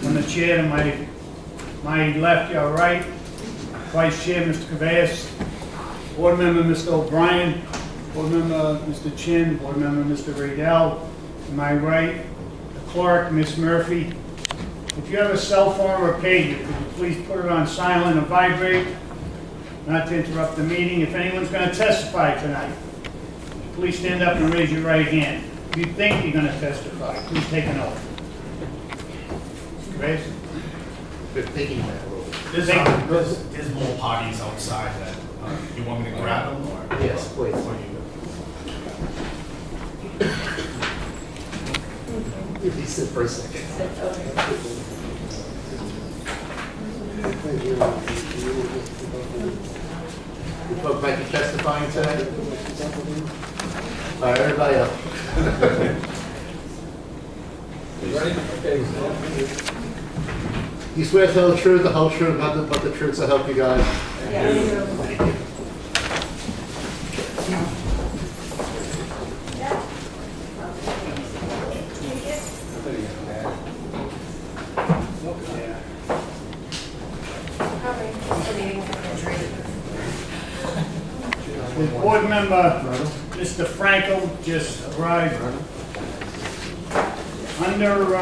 From the chair to my left, your right, Vice Chair, Mr. Cabeas, Board Member, Mr. O'Brien, Board Member, Mr. Chin, Board Member, Mr. Radell, to my right, the clerk, Ms. Murphy. If you have a cell phone or a pager, could you please put it on silent or vibrate, not to interrupt the meeting. If anyone's going to testify tonight, please stand up and raise your right hand. If you think you're going to testify, please take an oath. Mr. Cabeas? They're thinking that a little bit. There's more parties outside that, you want me to grab them or? Yes, please. Or you- He said for a second. You folks might be testifying today? All right, everybody up. Ready? Okay. You swear to tell the truth, the whole truth, nothing but the truth, so help you God? Yes. Thank you. The board member, Mr. Frankel, just arrived. Under, could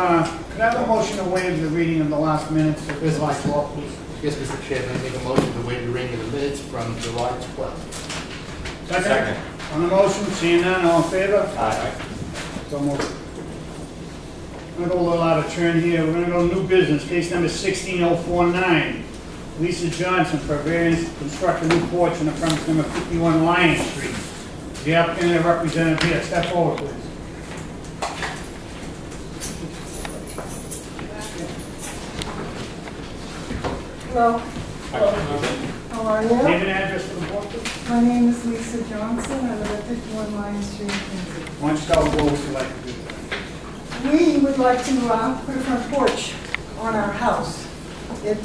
I have a motion to waive the reading of the last minutes of Here's my tonight's law, please? Yes, Mr. Chairman, I make a motion to waive the reading of the minutes from July 12th. Second. On the motion, seeing none, all in favor? Aye. So moved. I'm gonna go a little out of turn here. We're gonna go new business, case number 16049. Lisa Johnson for variance to construct a new porch on the premise number 51 Lion Street. The applicant and representative here, step forward, please. Hello. How are Name you? and address for the board, please. My name is Lisa Johnson. I live at 51 Lion Street, Quincy. Why don't you tell the board what you'd like to do tonight? We would like to put a front porch on our house. It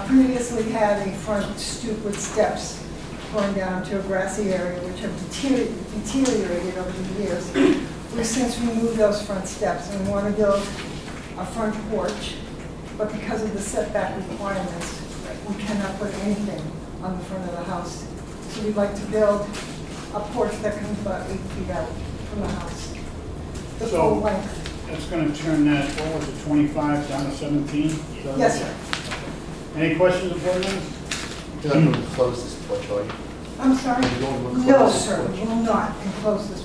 previously had a front stoop with steps going down to a grassy area, which have deteriorated over the years. We've since removed those front steps and we want to build a front porch, but because of the setback requirements, we cannot put anything on the front of the house. So we'd like to build a porch that comes about 8 feet out from the house. The So- full length. That's gonna turn that forward to 25 down to 17? Yes, sir. Any questions, board members? You're not going to close this porch, are you? I'm sorry? You don't want to No, close this sir, porch? we will not enclose this.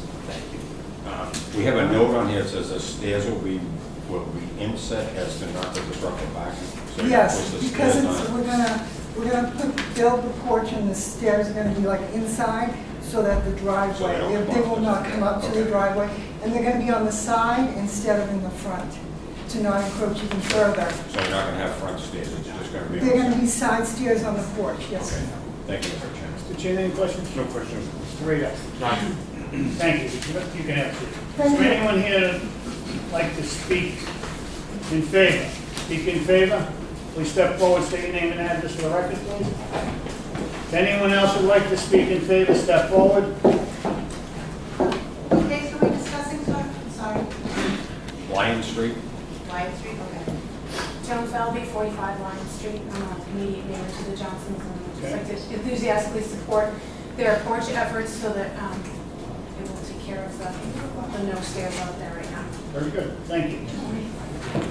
We have a note on here that says the stairs will be inset as to not to disrupt the back. So you Yes, push the because stairs it's, on it. we're gonna build the porch and the stairs are gonna be like inside so that the driveway, So they don't they will not come up to the Okay. driveway. And they're gonna be on the side instead of in the front to not encroach even further. So you're not going to have front stairs, it's just going to be. They're gonna be side stairs on the porch, yes, sir. Thank you, Mr. Chairman. Mr. Chair, any questions? No questions. Mr. Radell? Thank you. You can have it. Thank Is there you. anyone here like to speak in favor? Speak in favor? Please step forward, state your name and address for the record, please. If anyone else would like to speak in favor, step forward. What case are we discussing, sir? I'm sorry. Lion Street? Lion Street, okay. Joan Felby, 45 Lion Street. I'm an immediate neighbor to the Johnsons, and I'd just Okay. like to enthusiastically support their porch efforts so that it will take care of the no stairs out there right now. Very good, thank you.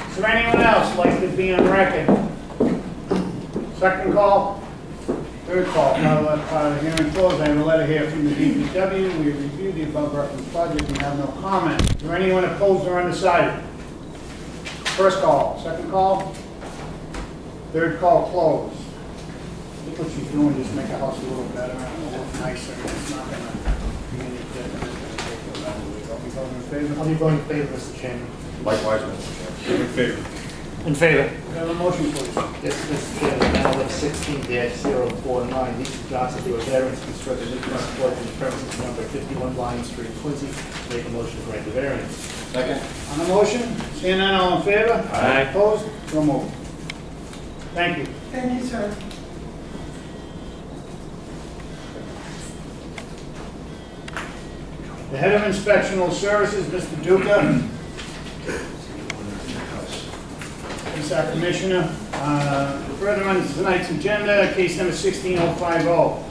Is there anyone else like to be on record? Second call? Third call. Now let the hearing close. I have a letter here from the DPW. We have reviewed the above referenced project and have no comment. Is there anyone opposed or undecided? First call, second call, third call closed. Look what she's doing, just make a house a little better and a little nicer. It's not gonna be any different. It's gonna take you around the week. I'll be voting in favor. I'll be voting in favor, Mr. Chairman. Likewise, Mr. Chairman. In favor. In favor. Can I have a motion, please? Yes, Mr. Chairman, matter of 16-049, Lisa Johnson for a variance to construct a new front porch on the premises number 51 Lion Street, Quincy. Make a motion to grant the variance. Second? On the motion, seeing none, all in favor? Aye. Opposed? So moved. Thank you. Thank you, sir. The head of inspectional services, Mr. Duca. He's our commissioner. Further on to tonight's agenda, case number 16050.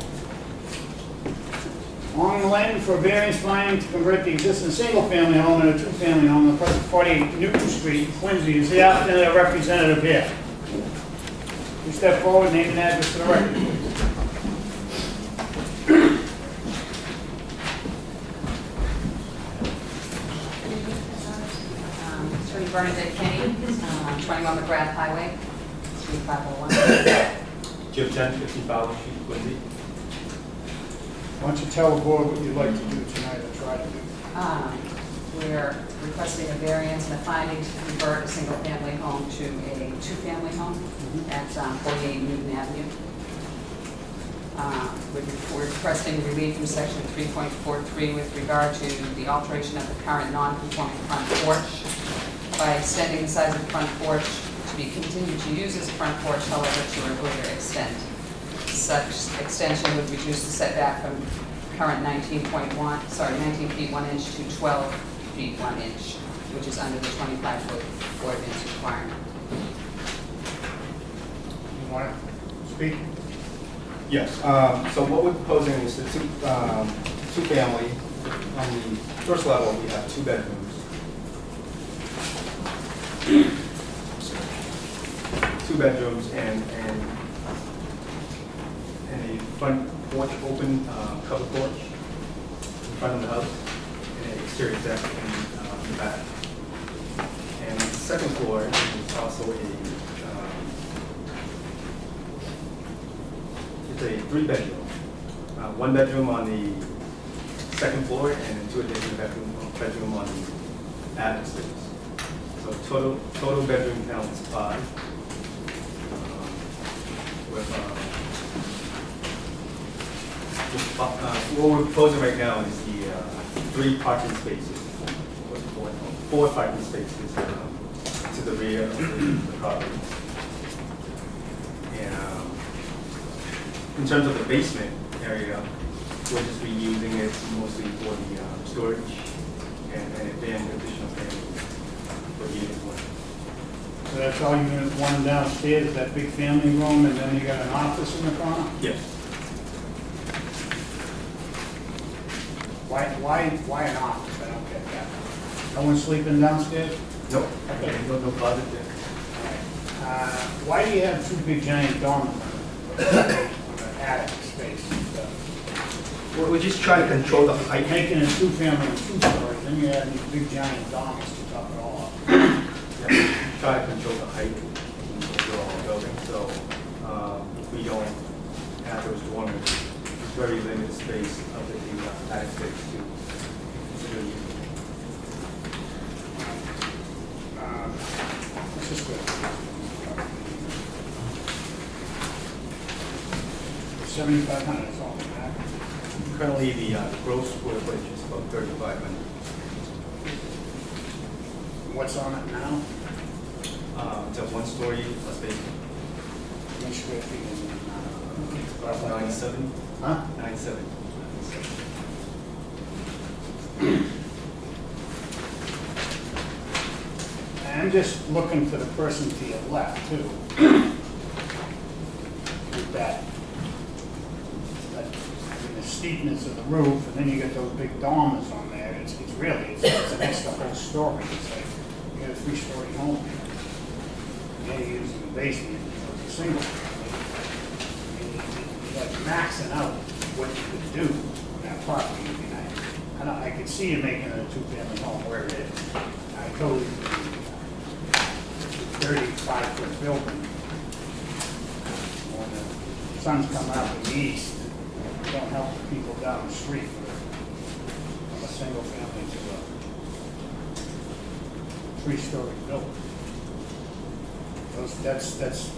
On land for variance finding to convert the existing single-family home into a two-family home on present 48 Newton Street, Quincy. Is the applicant a representative here? Please step forward, name and address for the record, please. Attorney Bernadette Kenny, 21 McGrath Highway, Suite 501. Jim 1050 Fowler Street, Quincy. Why don't you tell the board what you'd like to do tonight or try to do? We're requesting a variance and a finding to convert a single-family home to a two-family home at 48 Newton Avenue. We're requesting relief from section 3.43 with regard to the alteration of the current non-conforming front porch by extending the size of the front porch to be continued to use as a front porch, however, to a greater extent. Such extension would reduce the setback from current 19 feet 1 inch to 12 feet 1 inch, which is under the 25-foot ordinance requirement. You want to speak? Yes, so what we're proposing is the two-family. On the first level, we have 2 bedrooms. 2 bedrooms and a front porch, open covered porch in front of the house, and an exterior deck in the back. And the second floor is also it's a 3-bedroom. 1 bedroom on the second floor and 2 additional bedroom on the attic space. So total bedroom count is 5. What we're proposing right now is the 3 parking spaces, 4 parking spaces to the rear of the property. And in terms of the basement area, we'll just be using it mostly for the storage and additional family for unit 1. So that's all unit 1 downstairs, that big family room, and then you got an office in the corner? Yes. Why an office? I don't get that. No one sleeping downstairs? Nope. Okay. No closet there. Why do you have 2 big giant dormers on the attic space? We're just trying to control the height. Making a 2-family and 2-story, then you have these big giant dormers to top it all up. Try to control the height of the overall building, so if we don't have those dormers, it's very limited space of the attic space to consider using. This is good. 7,500 is all in that. Currently, the gross square footage is about 3,500. What's on it now? It's a 1-story plus basement. How much square feet is it now? It's about 970. Huh? 970. I'm just looking for the person to your left, too. With that, I mean, the steepness of the roof, and then you get those big dormers on there. It's really, it's an extra whole story. It's like, you got a 3-story home here. Now you're using the basement for a single. You're like maxing out what you could do on that property. I mean, I could see you making it a 2-family home where it is. I totally agree. 35-foot building. When the sun's coming out in the east, it don't help the people down the street from a single family to a 3-story building. That's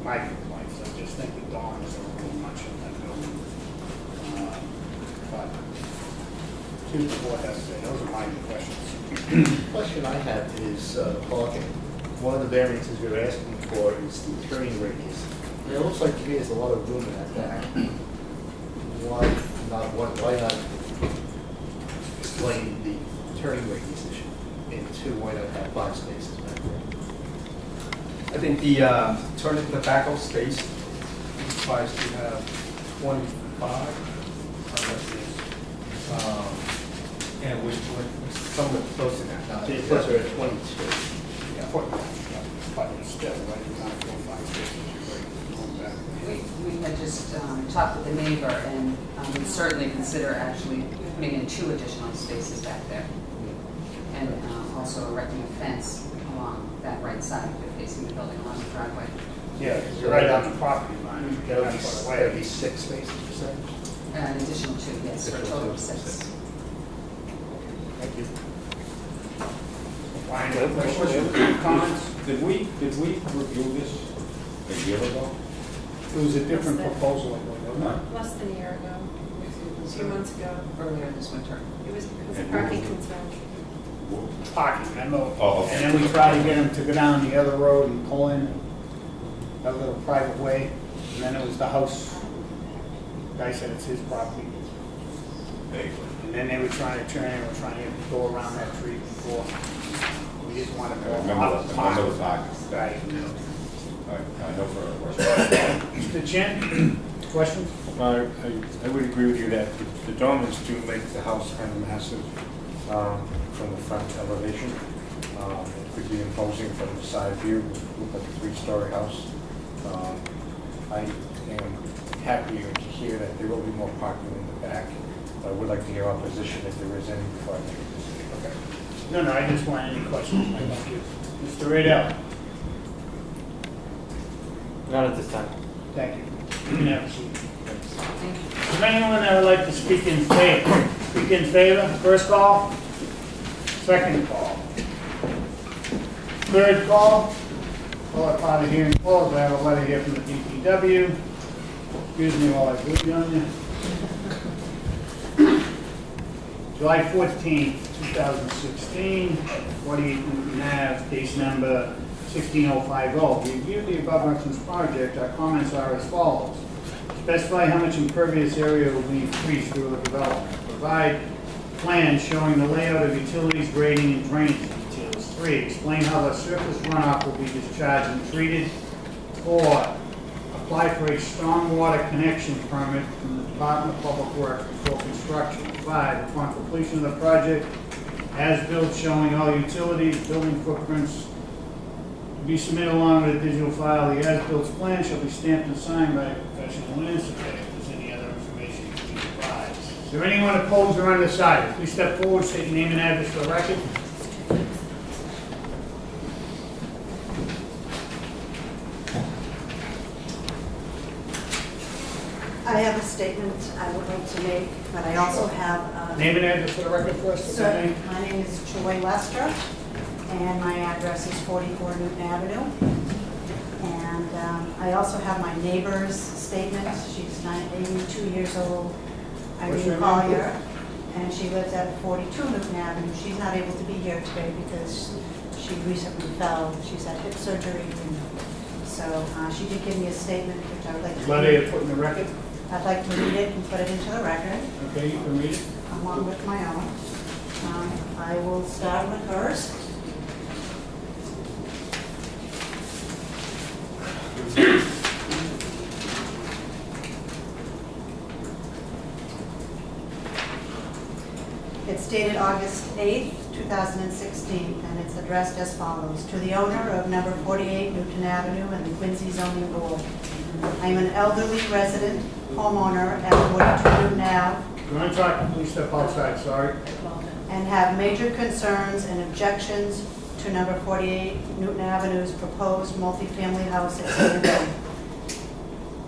my complaints. I just think the dormers are a little much in that building. But see what the board has to say. Those are my questions. The question I have is parking. One of the variances you're asking for is the turning radius. And it looks like to me there's a lot of room in that back. Why not explain the turning radius issue? And 2, why not have 5 spaces back there? I think the toilet tobacco space requires to have 25. And we're somewhat close to that now. So your foot are at 22. Yeah. But it's still, right, it's not 4, 5, 6, going back. We had just talked with the neighbor, and would certainly consider actually putting in 2 additional spaces back there. And also erecting a fence along that right side, facing the building along the driveway. Yeah, you're right on the property line. That would That's what be, I that'd be weigh. 6 spaces, you said? An additional 2, yes, for a total of 6. Thank you. Brian, any questions, comments? Did we review this a year ago? It was a different proposal, I believe, wasn't it? Less than a year ago, a few months ago. Earlier this winter. It was a And parking what was it? concern. Parking, remember? Oh, okay. And then we tried to get him to go down the other road and pull in a little private way, and then it was the house. Guy said it's his property, Vaguely. and then they were trying to turn, they were trying to go around that tree before. We just wanted to I go remember off the the parking. park. Right. I know for a question. Mr. Chen, questions? I would agree with you that the dormers do make the house kind of massive from the front elevation. It could be imposing from the side view, look like a 3-story house. I am happier to hear that there will be more parking in the back. I would like to hear opposition if there is any before I make a decision. Okay. No, I just want any questions. Thank you. Mr. Radell? Not at this time. Thank you. You can have a seat. Thank you. Is there anyone that would like to speak in favor? Speak in favor, first call, second call, third call. Call it part of hearing closed. I have a letter here from the DPW. Excuse me while I breathe on you. July 14th, 2016, 48 Newton Ave, case number 16050. Review the above referenced project. Our comments are as follows. Specify how much impervious area will be increased through the development. Provide plans showing the layout of utilities, grading, and drainage details. 3, explain how the surface runoff will be discharged and treated. 4, apply for a stormwater connection permit from the Department of Public Works before construction. 5, upon completion of the project, as-built showing all utilities, building footprints, to be submitted along with a digital file. The as-built plan shall be stamped and signed by a professional land surveyor. If there's any other information to be provided. Is there anyone opposed or undecided? Please step forward, state your name and address for the record. I have a statement I would like to make, but I also have. Name and address for the record first, if So, I may. my name is Joy Lester, and my address is 44 Newton Avenue. And I also have my neighbor's statement. She's 82 years old, What's her Irene name? Collier, and she lives at 42 Newton Avenue. She's not able to be here today because she recently fell. She's had hip surgery. So she did give me a statement, which I would like to Letter read. you put in the record. I'd like to read it and put it into the record, Okay, you can read it. along with my own. I will start with hers. It's dated August 8th, 2016, and it's addressed as follows. To the owner of number 48 Newton Avenue and the Quincy zoning board. I am an elderly resident homeowner at 42 Newton Ave If you want to talk, please step outside, sorry. and have major concerns and objections to number 48 Newton Avenue's proposed multifamily house at Sanborn.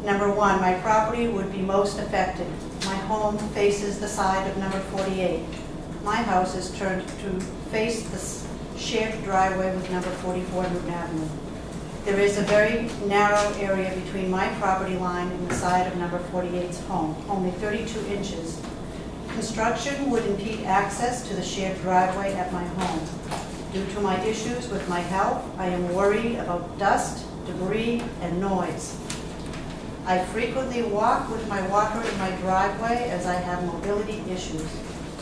Number 1, my property would be most affected. My home faces the side of number 48. My house is turned to face the shared driveway with number 44 Newton Avenue. There is a very narrow area between my property line and the side of number 48's home, only 32 inches. Construction would impede access to the shared driveway at my home. Due to my issues with my health, I am worried about dust, debris, and noise. I frequently walk with my walker in my driveway as I have mobility issues.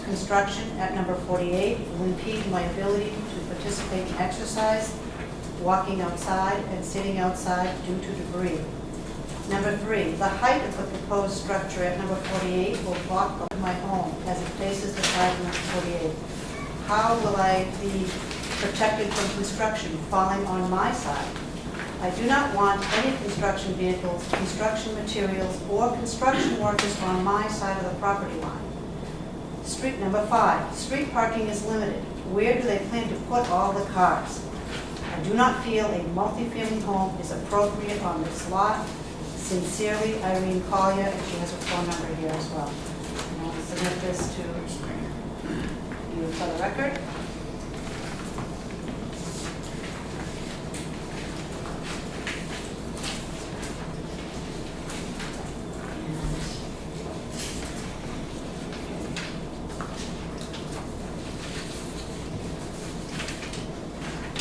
Construction at number 48 will impede my ability to participate in exercise walking outside and sitting outside due to debris. Number 3, the height of the proposed structure at number 48 will block my home as it faces the side of number 48. How will I be protected from construction falling on my side? I do not want any construction vehicles, construction materials, or construction workers on my side of the property line. Street number 5, street parking is limited. Where do they plan to put all the cars? I do not feel a multifamily home is appropriate on this lot. Sincerely, Irene Collier, and she has her phone number here as well. And I'll submit this to you for the record.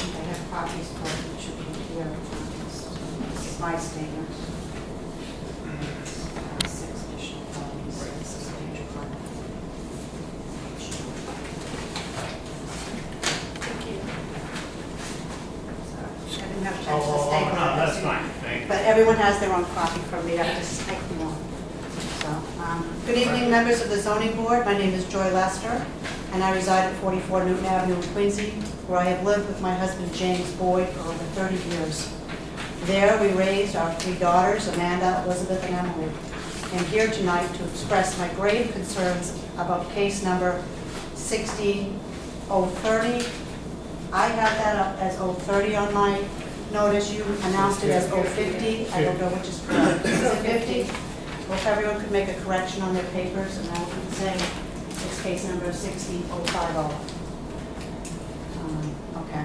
I have copies for each of you here. This is my statement. 6 additional copies. This is the major plan. Thank you. So, I didn't have a chance to Oh, stay. no, that's fine, thank you. But everyone has their own copy from me, I just take them on. So, good evening, members of the zoning board. My name is Joy Lester, and I reside at 44 Newton Avenue in Quincy, where I have lived with my husband James Boyd for over 30 years. There, we raised our 3 daughters, Amanda, Elizabeth, and Emily. I'm here tonight to express my grave concerns about case number 16030. I have that up as 030 on my notice. You announced it as 050. I don't know which is correct. Is it 50? Well, if everyone could make a correction on their papers, and I will keep saying it's case number 60050. Okay.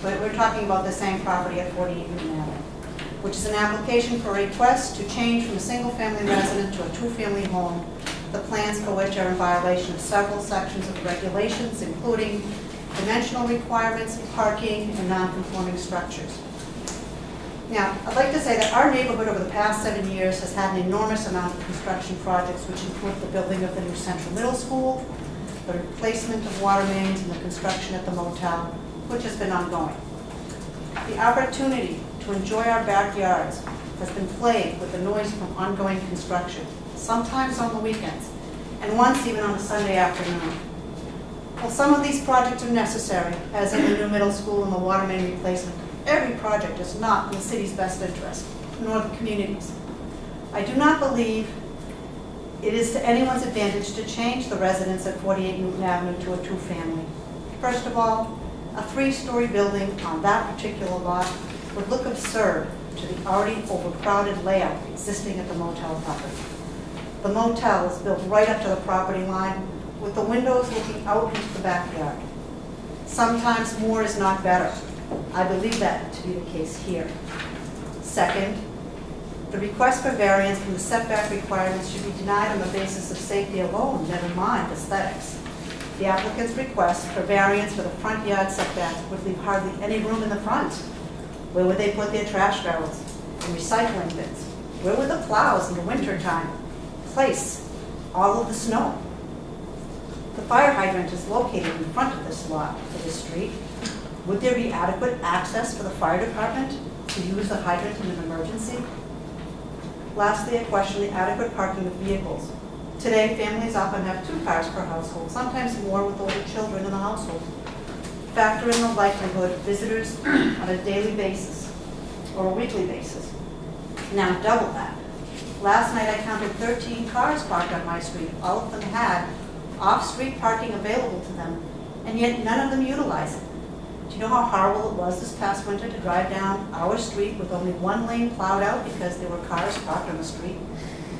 But we're talking about the same property at 48 Newton Avenue, which is an application for a request to change from a single-family residence to a two-family home, the plans for which are in violation of several sections of the regulations, including dimensional requirements, parking, and non-conforming structures. Now, I'd like to say that our neighborhood over the past 7 years has had an enormous amount of construction projects, which include the building of the new Central Middle School, the replacement of water mains, and the construction at the motel, which has been ongoing. The opportunity to enjoy our backyards has been plagued with the noise from ongoing construction, sometimes on the weekends, and once even on a Sunday afternoon. While some of these projects are necessary, as in the new middle school and the water main replacement, every project is not in the city's best interest, nor the community's. I do not believe it is to anyone's advantage to change the residence at 48 Newton Avenue to a two-family. First of all, a 3-story building on that particular lot would look absurd to the already overcrowded layout existing at the motel property. The motel is built right up to the property line with the windows looking out into the backyard. Sometimes more is not better. I believe that to be the case here. Second, the request for variance from the setback requirements should be denied on the basis of safety alone, never mind aesthetics. The applicant's request for variance for the front yard setback would leave hardly any room in the front. Where would they put their trash barrels and recycling bins? Where would the plows in the wintertime place all of the snow? The fire hydrant is located in front of this lot for this street. Would there be adequate access for the fire department to use the hydrant in an emergency? Lastly, a question of the adequate parking of vehicles. Today, families often have 2 cars per household, sometimes more with older children in the household. Factor in the likelihood of visitors on a daily basis or a weekly basis. Now double that. Last night I counted 13 cars parked on my street. All of them had off-street parking available to them, and yet none of them utilize it. Do you know how horrible it was this past winter to drive down our street with only 1 lane plowed out because there were cars parked on the street?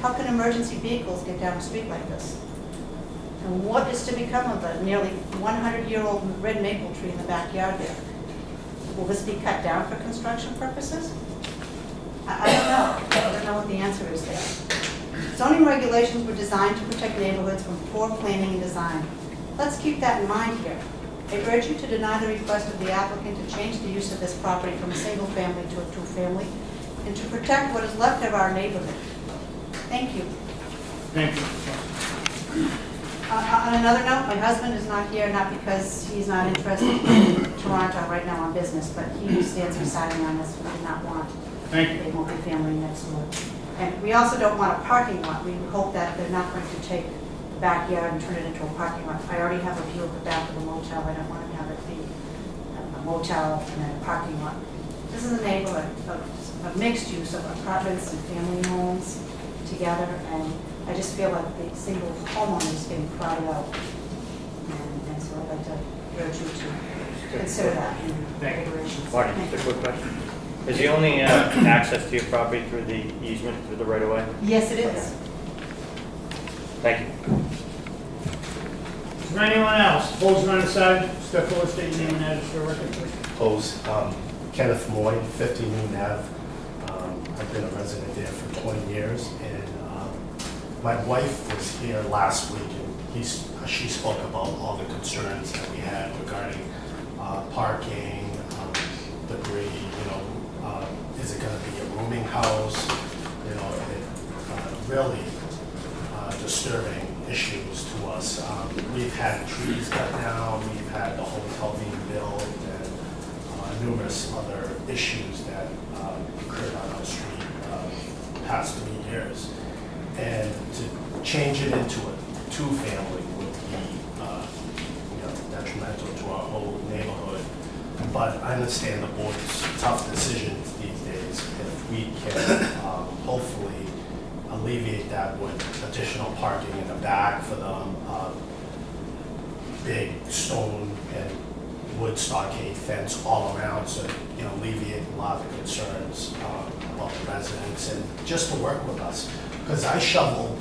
How can emergency vehicles get down a street like this? And what is to become of the nearly 100-year-old red maple tree in the backyard there? Will this be cut down for construction purposes? I don't know. I don't know what the answer is there. Zoning regulations were designed to protect neighborhoods from poor planning and design. Let's keep that in mind here. I urge you to deny the request of the applicant to change the use of this property from a single family to a two-family and to protect what is left of our neighborhood. Thank you. Thank you. On another note, my husband is not here, not because he's not interested in Toronto right now on business, but he stands beside me on this. We do not want Thank you. a multifamily next door. And we also don't want a parking lot. We hope that they're not going to take the backyard and turn it into a parking lot. I already have a view of the back of the motel. I don't want to have it be a motel and then a parking lot. This is a neighborhood of mixed use of apartments and family homes together, and I just feel like the single homeowner is getting crowded out. And so I'd like to urge you to consider that in Thank you. deliberations. Marty, Thank just a you. quick question. Is the only access to your property through the easement, through the right-of-way? Yes, it is. Thank you. Is there anyone else? Opposed or undecided? Step forward, state your name and address for the record, please. Opposed. Kenneth Moy, 50 Newton Ave. I've been a resident there for 20 years, and my wife was here last week, and she spoke about all the concerns that we had regarding parking, debris, is it going to be a rooming house? Really disturbing issues to us. We've had trees cut down, we've had the hotel being built, and numerous other issues that occurred on our street past 3 years. And to change it into a two-family would be detrimental to our whole neighborhood. But I understand the board's tough decisions these days. If we can hopefully alleviate that with additional parking in the back for them, big stone and wood stockade fence all around, so alleviate a lot of the concerns about the residents, and just to work with us. Because I shoveled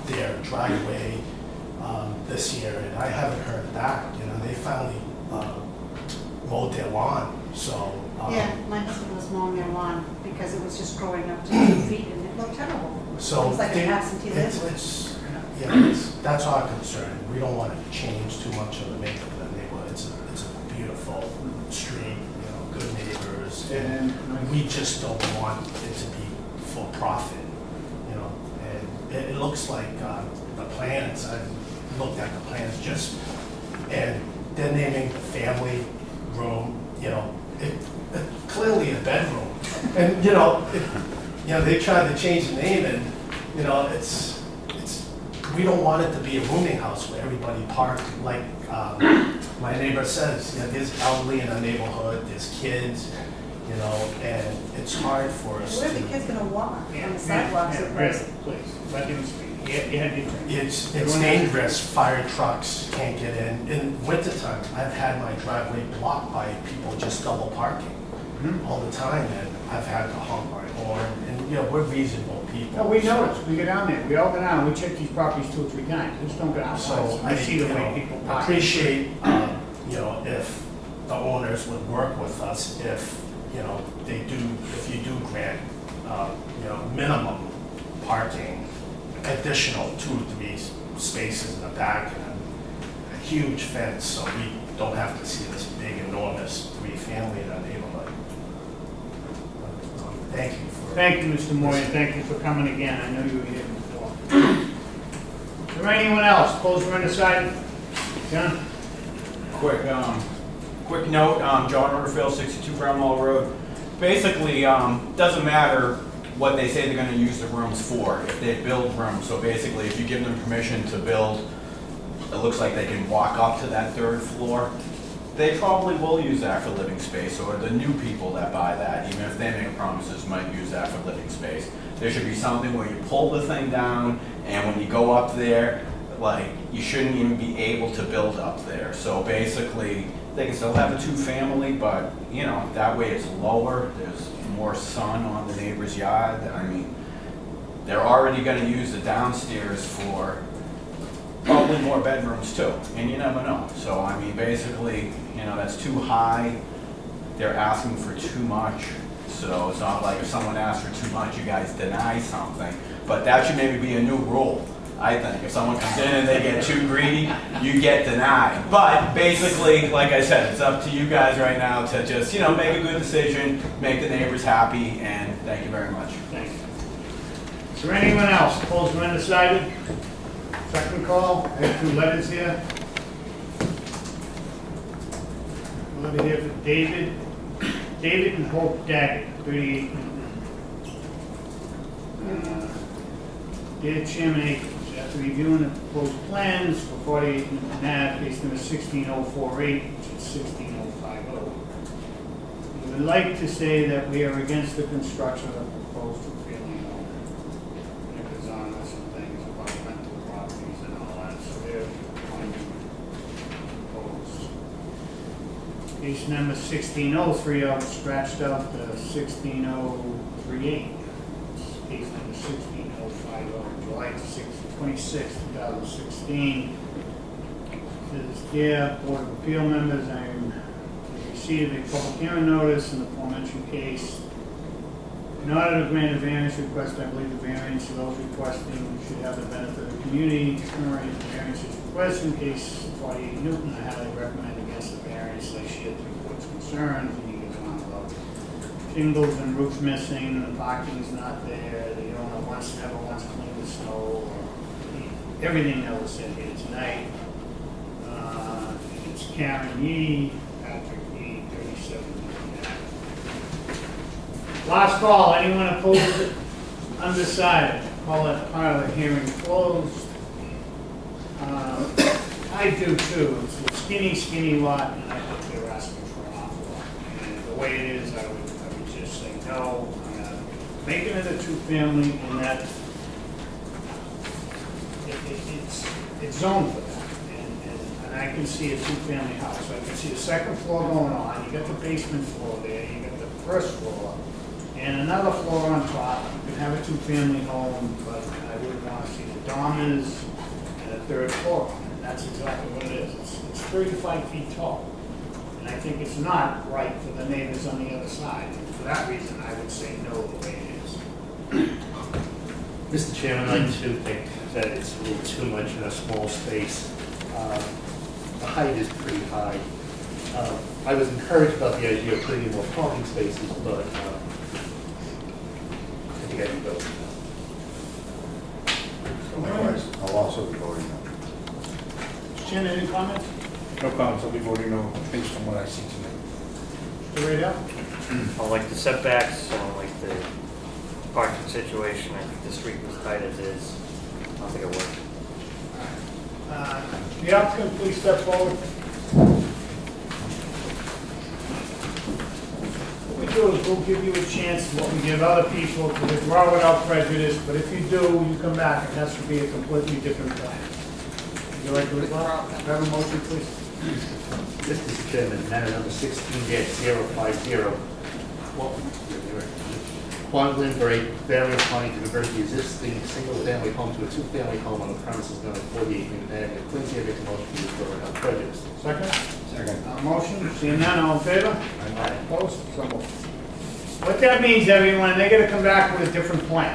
their driveway this year, and I haven't heard back. They finally mowed their lawn, so. Yeah, my husband was mowing their lawn because it was just growing up to 2 feet and it looked terrible. So It was like an absentee landlord. that's our concern. We don't want to change too much of the makeup of the neighborhood. It's a beautiful street, good neighbors, and we just don't want it to be for profit, And it looks like the plans. I've looked at the plans and they're naming the family room, clearly a bedroom, and they tried to change the name, and it's we don't want it to be a rooming house where everybody parked like my neighbor says. There's elderly in our neighborhood, there's kids, and it's hard for us Where are the to. kids going to walk on the sidewalks? Please, let him speak. You had your turn. It's dangerous. Fire trucks can't get in. In wintertime, I've had my driveway blocked by people just double parking all the time, and I've had to honk my horn. And we're reasonable people. No, we noticed. We go down there. We all go down. We check these properties 2 or 3 times. Just don't go outside. So I see the way people park. appreciate, if the owners would work with us, if if you do grant, minimum parking, additional 2 or 3 spaces in the back, and a huge fence, so we don't have to see this big, enormous 3-family in our neighborhood. Thank you for. Thank you, Mr. Moore, and thank you for coming again. I know you were here before. Is there anyone else? Opposed or undecided? John? Quick note, John Rutherford, 62 Bramwell Road. Basically, doesn't matter what they say they're gonna use the rooms for, if they build rooms. So basically, if you give them permission to build, it looks like they can walk up to that 3rd floor. They probably will use that for living space, or the new people that buy that, even if they make promises, might use that for living space. There should be something where you pull the thing down, and when you go up there, you shouldn't even be able to build up there. So basically, they can still have a 2-family, but, that way it's lower, there's more sun on the neighbor's yard. I mean, they're already gonna use the downstairs for probably more bedrooms too, and you never know. So, I mean, basically, that's too high. They're asking for too much. So it's not like if someone asks for too much, you guys deny something. But that should maybe be a new rule, I think. If someone comes in and they get too greedy, you get denied. But basically, like I said, it's up to you guys right now to just, make a good decision, make the neighbors happy, and thank you very much. Thank you. Is there anyone else? Opposed or undecided? Second call, I have 2 letters here. Letter here for David. David and Hope Daggett, 38 Dear Chairman, after reviewing the proposed plans for 48 Newton Ave, case number 16048, which is 16050, we would like to say that we are against the construction of the proposed two-family home. It goes on with some things about rental properties and all that, so they're going to propose. Case number 16030, I've scratched out the 16038. Case number 16050, July 26, 2016. Says, dear Board of Appeal members, I am received a public hearing notice in the aforementioned case. In order to grant a variance request, I believe the variance of those requesting should have the benefit of the community. Currently, the variance is requested in case 48 Newton. I highly recommend against the variance. I share the board's concerns, and he goes on about shingles and roof missing, the parking's not there, the owner never once cleaned the snow, or everything that was said here tonight. It's Karen Yee, Patrick Yee, 37. Last call, anyone opposed, undecided? Call that part of the hearing closed. I do too. It's a skinny lot, and I think they're asking for an awful lot. And the way it is, I would just say no. Making it a two-family, and that it's zoned for that. And I can see a two-family house. I can see the second floor going on. You got the basement floor there. You got the first floor, and another floor on top. You can have a two-family home, but I would want to see the dormers and a third floor on it. And that's exactly what it is. It's 35 feet tall. And I think it's not right for the neighbors on the other side. And for that reason, I would say no the way it is. Mr. Chairman, I too think that it's a little too much in a small space. The height is pretty high. I was encouraged about the idea of putting in more parking spaces, but I think I can go. Likewise, I'll also be voting no. Shannon, any comments? No comments, I'll be voting no based on what I see tonight. Mr. Radell? I don't like the setbacks, I don't like the parking situation. I think the street was tight as is. I don't think it worked. The applicant, please step forward. What we do is we'll give you a chance, what we give other people, to withdraw without prejudice, but if you do, you come back, it has to be a completely different plan. Would you like to withdraw? Have a motion, please? Mr. Chairman, matter number 16-050. Quantlin for a variance finding to convert the existing single-family home to a two-family home on the premises number 48 Newton Avenue, Quincy. I make a motion to withdraw without prejudice. Second? Second. Motion, seeing none, all in favor? Aye. Opposed? So moved. What that means, everyone, they're gonna come back with a different plan.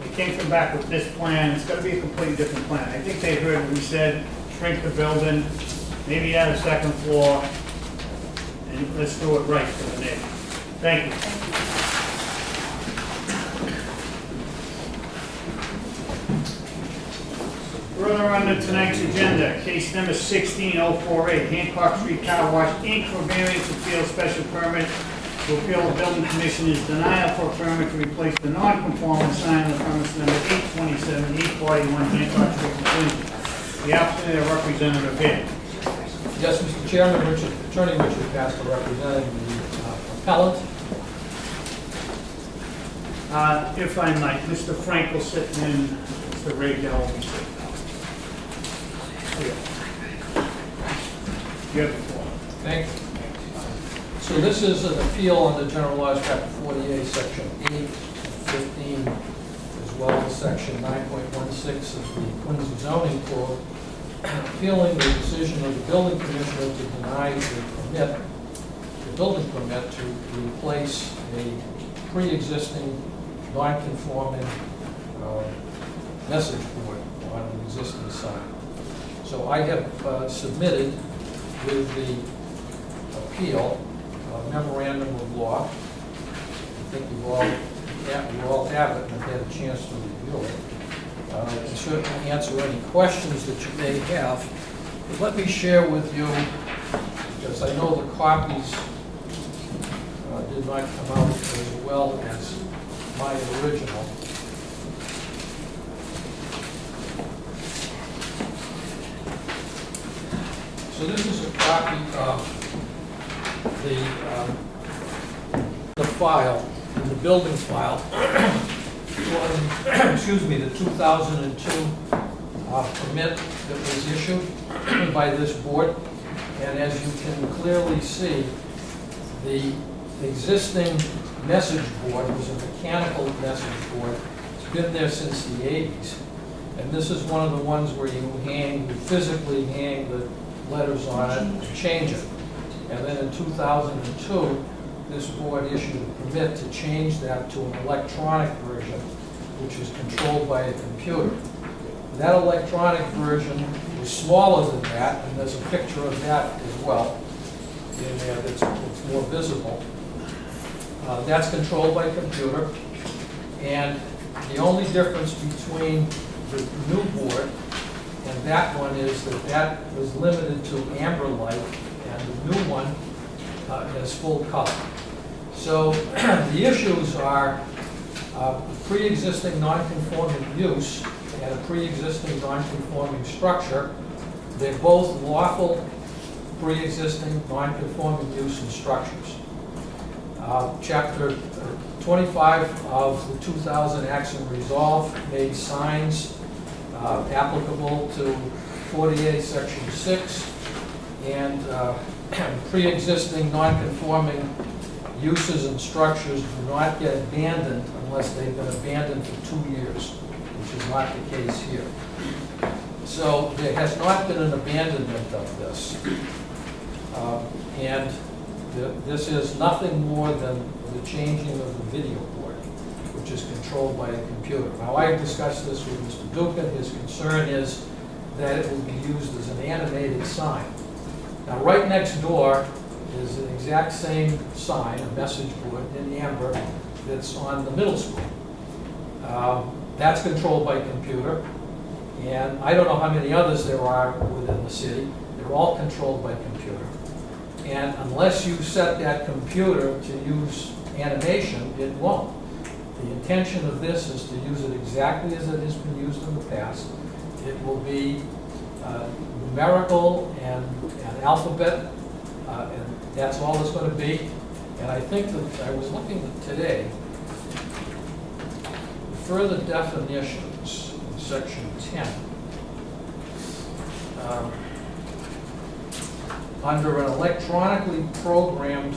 They can't come back with this plan, it's gonna be a completely different plan. I think they heard what we said, shrink the building, maybe add a second floor, and let's do it right for the neighbors. Thank you. Further on to tonight's agenda, case number 16048, Hancock Street Car Wash, Inc. for variance appeal special permit to appeal the building commissioner's denial for a permit to replace the non-conforming sign on the premise number 827, 841 Hancock Street, Quincy. The applicant and representative here. Yes, Mr. Chairman, Attorney Richard Castle representing the appellant. If I might, Mr. Frank will sit in, Mr. Radell will be sitting down. You have the floor. Thank you. So this is an appeal under General Laws, Chapter 48, Section 8, 15, as well as Section 9.16 of the Quincy zoning code, appealing the decision of the building commissioner to deny the building permit to replace a pre-existing non-conforming message board on an existing sign. So I have submitted with the appeal a memorandum of law. I think you all have it and have had a chance to review it. I can certainly answer any questions that you may have. But let me share with you, because I know the copies did not come out as well as my original. So this is a copy of the file, the building file, excuse me, the 2002 permit that was issued by this board. And as you can clearly see, the existing message board was a mechanical message board. It's been there since the 80s. And this is one of the ones where you physically hang the letters on it and change it. And then in 2002, this board issued a permit to change that to an electronic version, which is controlled by a computer. That electronic version was smaller than that, and there's a picture of that as well in there that's more visible. That's controlled by computer, and the only difference between the new board and that one is that that was limited to amber light, and the new one is full color. So the issues are pre-existing non-conforming use and a pre-existing non-conforming structure. They're both lawful pre-existing non-conforming use and structures. Chapter 25 of the 2000 Acts and Resolve made signs applicable to 48 Section 6, and pre-existing non-conforming uses and structures do not get abandoned unless they've been abandoned for 2 years, which is not the case here. So there has not been an abandonment of this. And this is nothing more than the changing of the video board, which is controlled by a computer. Now, I've discussed this with Mr. Duca. His concern is that it will be used as an animated sign. Now, right next door is an exact same sign, a message board in amber, that's on the middle school. That's controlled by computer, and I don't know how many others there are within the city. They're all controlled by computer. And unless you set that computer to use animation, it won't. The intention of this is to use it exactly as it has been used in the past. It will be numerical and alphabet, and that's all it's going to be. And I think that I was looking at today, the further definitions in section 10. Under an electronically programmed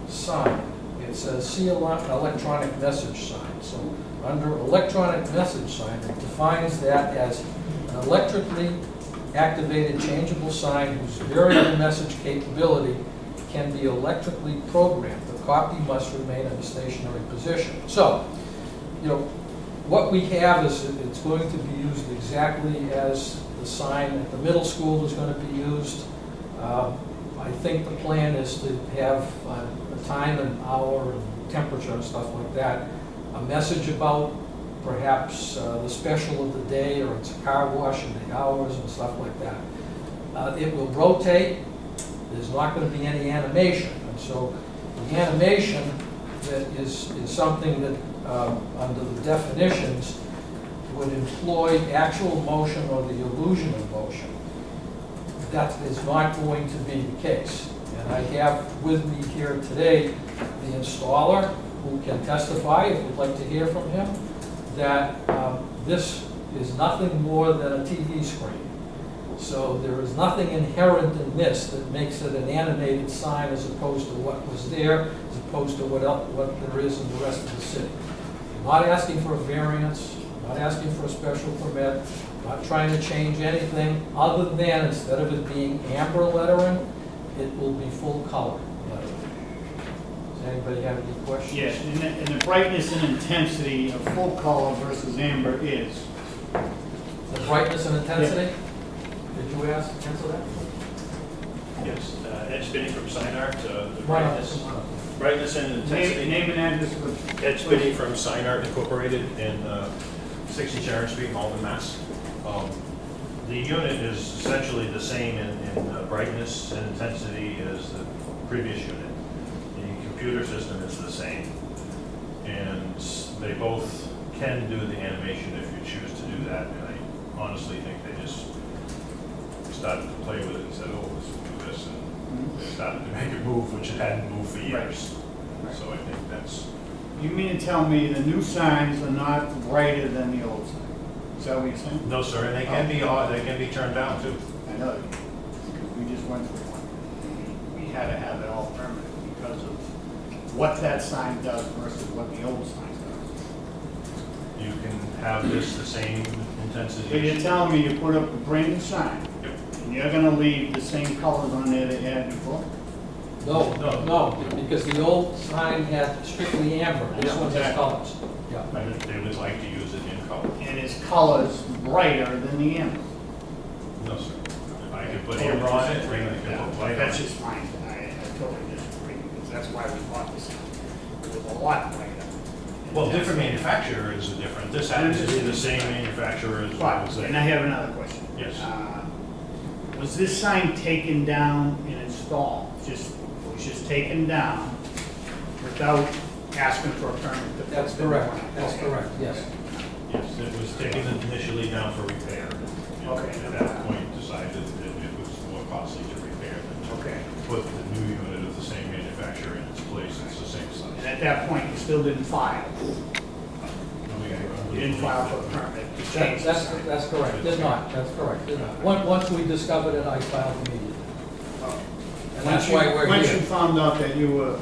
sign, it says see electronic message sign. So under electronic message sign, it defines that as an electrically activated changeable sign whose variable message capability can be electrically programmed. The copy must remain in a stationary position. So, you know, what we have is it's going to be used exactly as the sign at the middle school is going to be used. I think the plan is to have a time and hour and temperature and stuff like that, a message about perhaps the special of the day, or it's a car wash and the hours and stuff like that. It will rotate. There's not going to be any animation. And so the animation that is something that under the definitions would employ actual motion or the illusion of motion. That is not going to be the case. And I have with me here today the installer who can testify, if you'd like to hear from him, that this is nothing more than a TV screen. So there is nothing inherent in this that makes it an animated sign as opposed to what was there, as opposed to what there is in the rest of the city. I'm not asking for a variance, I'm not asking for a special permit, I'm not trying to change anything other than instead of it being amber lettering, it will be full color lettering. Does anybody have any questions? Yes, and the brightness and intensity of full color versus amber is? The brightness and intensity? Did you answer that? Yes, Ed Spinney from Sign Art, the brightness and Name intensity. and address for... Ed Spinney from Sign Art Incorporated in 60 Sharon Street, Malden, Mass. The unit is essentially the same in brightness and intensity as the previous unit. The computer system is the same. And they both can do the animation if you choose to do that. And I honestly think they just started to play with it and said, oh, let's do this. And they started to make it move, which it hadn't moved for years. So I think that's... You mean to tell me the new signs are not brighter than the old signs? Is that what you're saying? No, sir, and they can be turned down too. I know, because we just went through one. We had to have it all permanent because of what that sign does versus what the old sign does. You can have this the same intensity. So you're telling me you put up a brand new sign, and you're gonna leave the same colors on there that you had before? No, because the old sign had strictly amber, this one has exactly. colors. Yeah. But they would like to use it in color. And its colors brighter than the amber? No, sir. I could put amber on it, or I could put white on That's it. just fine, I totally disagree, because that's why we bought this. It was a lot brighter. Well, different manufacturers are different. This happens to be the same manufacturer as Fine, was and I have another question. Yes. Was this sign taken down and installed? It was just taken down without asking for a permit? to put That's it correct, on? that's Okay. correct, yes. Yes, it was taken initially down for repair. Okay. And at that point, decided that it was more costly to repair than Okay. to put the new unit of the same manufacturer in its place. It's the same And size. at that point, you still didn't file? You didn't file for a permit to change the sign? That's correct, did not, that's correct, did not. Once we discovered it, I filed immediately. And that's why we're Once you here. found out that you were...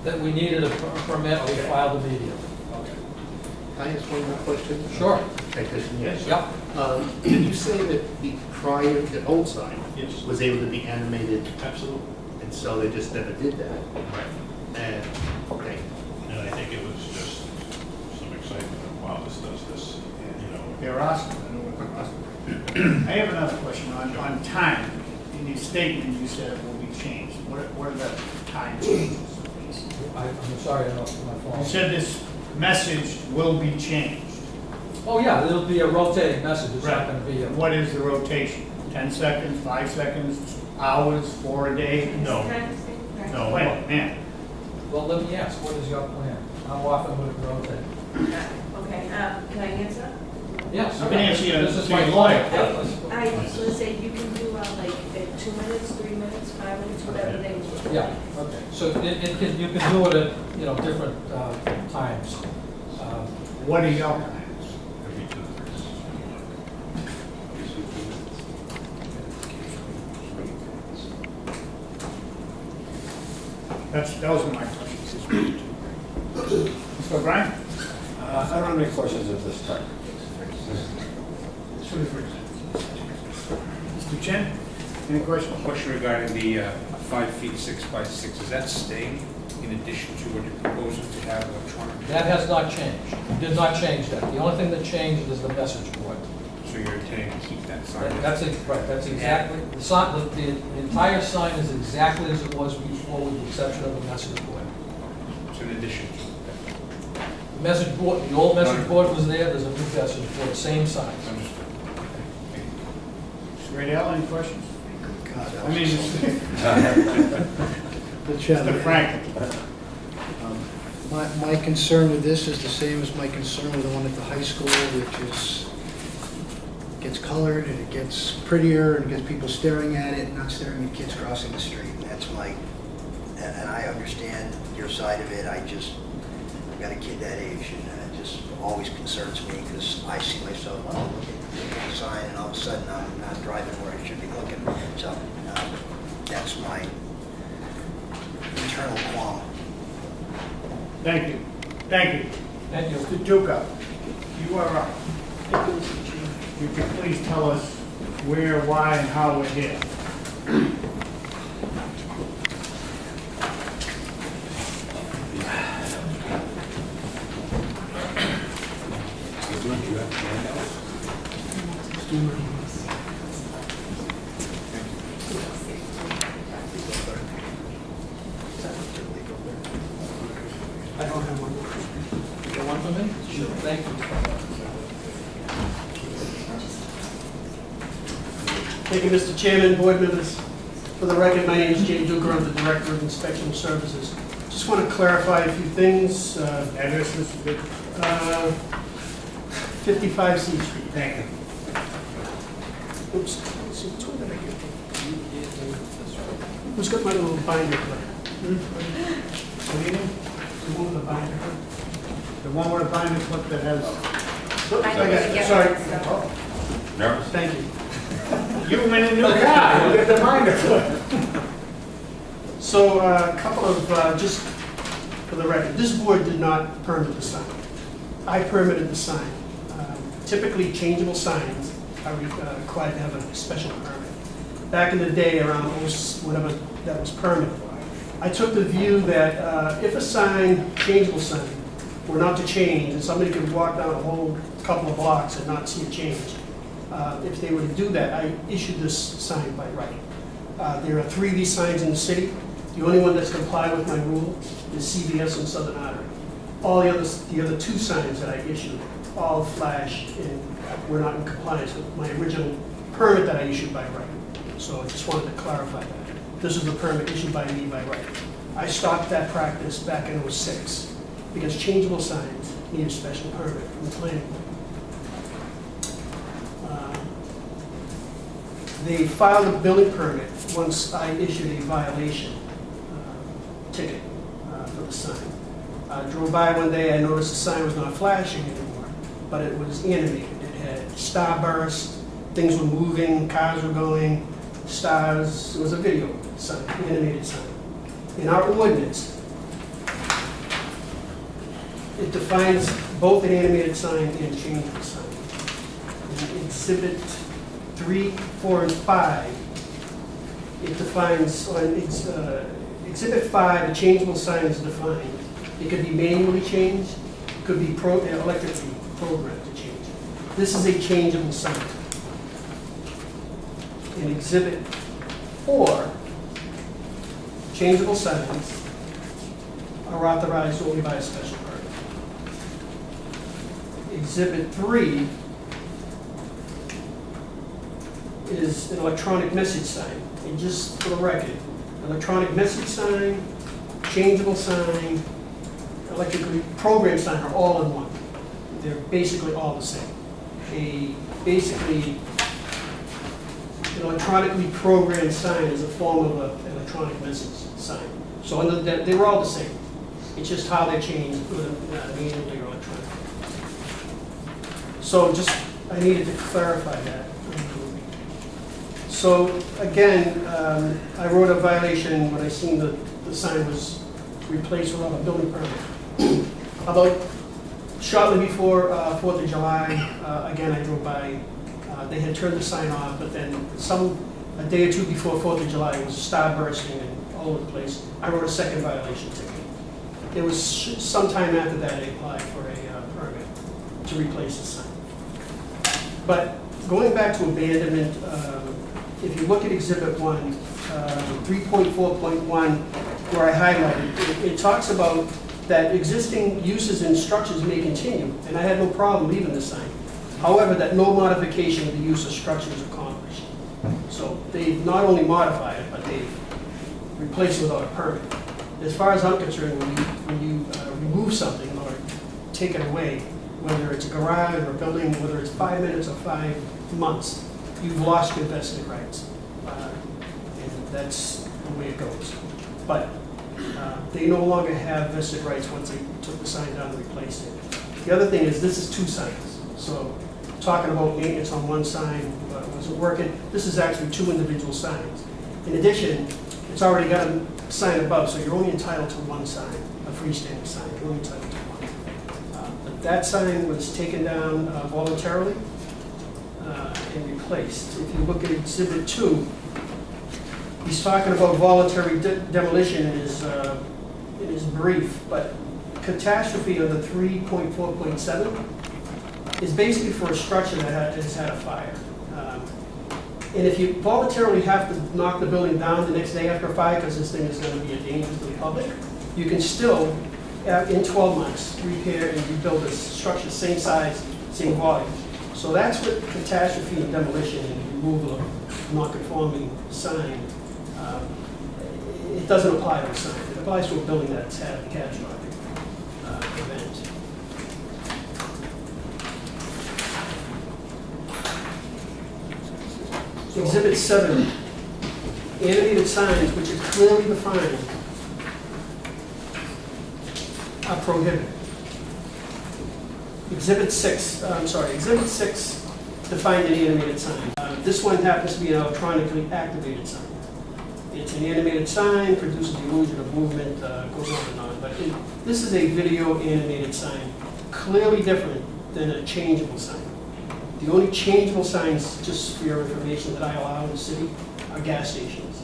That we needed a permit, we filed immediately. Can I ask one more question? Sure. Technician, Yes. Yep. Did you say that the old sign Yes. was able to be animated, Absolutely. and so they just never did that? Right. And, okay, And I think it was just some excitement of, wow, this does this, you know. They're awesome. I know what they're awesome. I have another question on time. In your statement, you said it will be changed. What are the time changes, please? I'm sorry, I'm not You following. said this message will be changed. Oh, yeah, it'll be a rotating message, it's not gonna be a... What is the rotation? 10 seconds, 5 seconds, hours, 4 a day? No, no. Wait, man. Well, let me ask, what is your plan? How often would it rotate? Okay, can I answer? Yes. You can answer your- This is your my lawyer. lawyer. Yeah, I was gonna say, you can do like 2 minutes, 3 minutes, 5 minutes, whatever they want. Yeah, okay. So it can, you can do it at, you know, different times. What are your plans? Every 2 minutes. Those are my questions. Mr. O'Brien? I don't have any questions at this time. Mr. Chen? Any questions? Question regarding the 5 feet 6 by 6, is that staying in addition to what you're proposing to have electronic? That has not changed. We did not change that. The only thing that changed is the message board. So you're intending to keep that sign? Right, that's exactly, the entire sign is exactly as it was before with the exception of the message board. It's in addition to? The message board, the old message board was there, there's a new message board, same sign. Understood. Mr. Radell, any questions? I mean, Chairman, Mr. Franklin. my concern with this is the same as my concern with the one at the high school, which is, gets colored and it gets prettier and gets people staring at it and not staring at kids crossing the street. And that's and I understand your side of it. I've got a kid that age and it just always concerns me because I see myself, oh, look at the sign, and all of a sudden I'm not driving where I should be looking. So that's my internal qualm. Thank you. Thank you. Thank you. Mr. Duca, you are up. You can please tell us where, why, and how we're here. I don't have one. You got one for me? Sure. Thank you. Thank you, Mr. Chairman, board members. For the record, my name is Jay Duker, I'm the Director of Inspection Services. Just want to clarify a few things. Address, Mr. Vick? 55 C Street. Thank you. Oops, let's see, which one did I get? Who's got my little binder clip? What do you need? The one with the binder clip? The one with a binder clip that has... Oops, I got it, sorry. Nervous? Thank you. You went in a new car, you get the binder clip. So a couple of, just for the record, this board did not permit the sign. I permitted the sign. Typically, changeable signs are required to have a special permit. Back in the day, around whatever that was permitted, I took the view that if a sign, changeable sign, were not to change, and somebody could walk down a whole couple of blocks and not see a change, if they were to do that, I issued this sign by right. There are 3 of these signs in the city. The only one that's complied with my rule is CVS and Southern Artery. All the other 2 signs that I issued all flashed and were not in compliance with my original permit that I issued by right. So I just wanted to clarify that. This is the permit issued by me by right. I stopped that practice back in '06 because changeable signs need a special permit from the planning board. They filed a building permit once I issued a violation ticket for the sign. I drove by one day, I noticed the sign was not flashing anymore, but it was animated. It had starburst, things were moving, cars were going, stars. It was a video sign, animated sign. In our ordinance, it defines both an animated sign and changeable sign. In Exhibit 3, 4, and 5, it defines, on Exhibit 5, a changeable sign is defined. It could be manually changed, it could be electrically programmed to change. This is a changeable sign. In Exhibit 4, changeable signs are authorized only by a special permit. Exhibit 3 is an electronic message sign. And just for the record, electronic message sign, changeable sign, electrically programmed sign are all in one. They're basically all the same. Basically, an electronically programmed sign is a form of an electronic message sign. So under that, they were all the same. It's just how they changed, manually or electronically. So just, I needed to clarify that. So again, I wrote a violation when I seen the sign was replaced without a building permit. About shortly before 4th of July, again, I drove by. They had turned the sign off, but then a day or 2 before 4th of July, it was starbursting and all over the place. I wrote a second violation ticket. It was sometime after that I applied for a permit to replace the sign. But going back to abandonment, if you look at Exhibit 1, 3.4.1, where I highlighted, it talks about that existing uses and structures may continue, and I had no problem leaving the sign. However, that no modification of the use of structure is accomplished. So they not only modify it, but they replace it without a permit. As far as I'm concerned, when you remove something or take it away, whether it's a garage or a building, whether it's 5 minutes or 5 months, you've lost your vested rights. And that's the way it goes. But they no longer have vested rights once they took the sign down and replaced it. The other thing is this is 2 signs. So talking about maintenance on one sign wasn't working. This is actually 2 individual signs. In addition, it's already got a sign above, so you're only entitled to 1 sign, a freestanding sign. You're only entitled to 1. But that sign was taken down voluntarily and replaced. If you look at Exhibit 2, he's talking about voluntary demolition in his brief, but catastrophe under 3.4.7 is basically for a structure that has had a fire. And if you voluntarily have to knock the building down the next day after a fire, because this thing is going to be a danger to the public, you can still, in 12 months, repair and rebuild this structure, same size, same volume. So that's what catastrophe and demolition and removal of non-conforming sign, it doesn't apply to a sign. It applies to a building that's had a catastrophic event. Exhibit 7, animated signs which are clearly defined are prohibited. Exhibit 6 defined an animated sign. This one happens to be an electronically activated sign. It's an animated sign, produces the illusion of movement, goes on and on. But this is a video animated sign, clearly different than a changeable sign. The only changeable signs, just for your information, that I allow in the city are gas stations,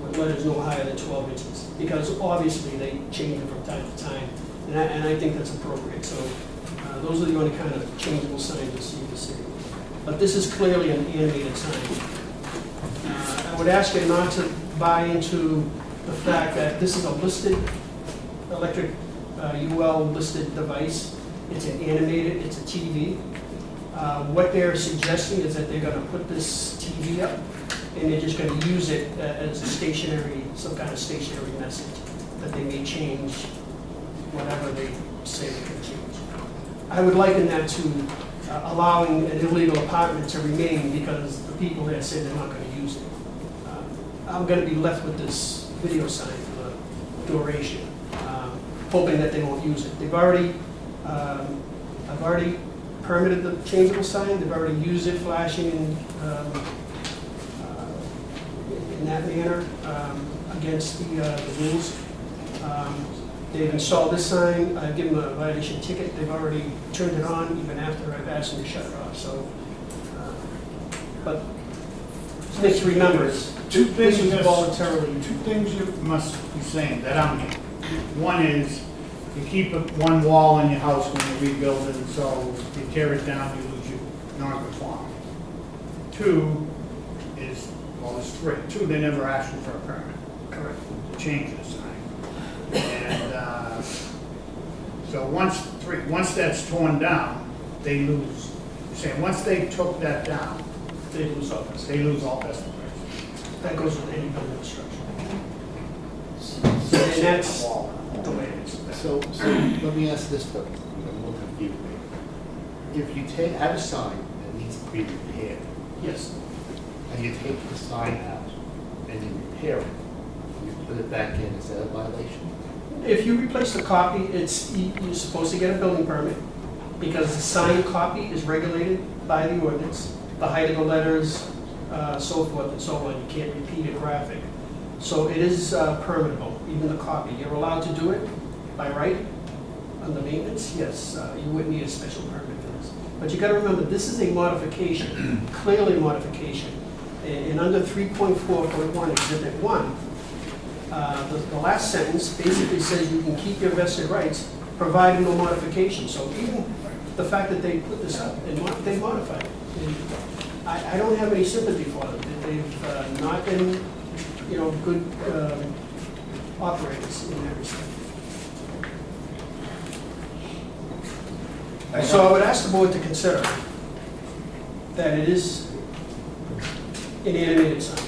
with letters no higher than 12 inches, because obviously they change them from time to time, and I think that's appropriate. So those are the only kind of changeable signs you see in the city. But this is clearly an animated sign. I would ask you not to buy into the fact that this is a listed electric UL listed device. It's an animated, it's a TV. What they're suggesting is that they're going to put this TV up and they're just going to use it as a stationary, some kind of stationary message that they may change whatever they say they can change. I would liken that to allowing an illegal apartment to remain because the people there say they're not going to use it. I'm going to be left with this video sign for the duration, hoping that they won't use it. I've already permitted the changeable sign. They've already used it, flashing in that manner against the rules. They've installed this sign. I've given them a violation ticket. They've already turned it on even after I've asked them to shut it off. So, but just remember, it's Two things voluntarily. Two things you must be saying that I'm hearing. One is, you keep one wall in your house when you rebuild it, so you tear it down, you lose your non-conformity. Two is, well, there's three. Two, they never asked you for a permit. Correct. To change the sign. And so once that's torn down, they lose. You're saying once they took that down, They lose all this. they lose all best rights. That goes with any building structure. And that's the way it is. So let me ask this though, I'm a little confused. If you have a sign that needs to be repaired, Yes. and you take the sign out and you repair it, you put it back in, is that a violation? If you replace the copy, you're supposed to get a building permit because the signed copy is regulated by the ordinance, the height of the letters, so forth and so on. You can't repeat a graphic. So it is permittable, even the copy. You're allowed to do it by right under maintenance. Yes, you wouldn't need a special permit for this. But you got to remember, this is a modification, clearly a modification. And under 3.4.1, Exhibit 1, the last sentence basically says you can keep your vested rights provided no modification. So even the fact that they put this up, they modified it. And I don't have any sympathy for them. They've not been, good operators in that respect. So I would ask the board to consider that it is an animated sign.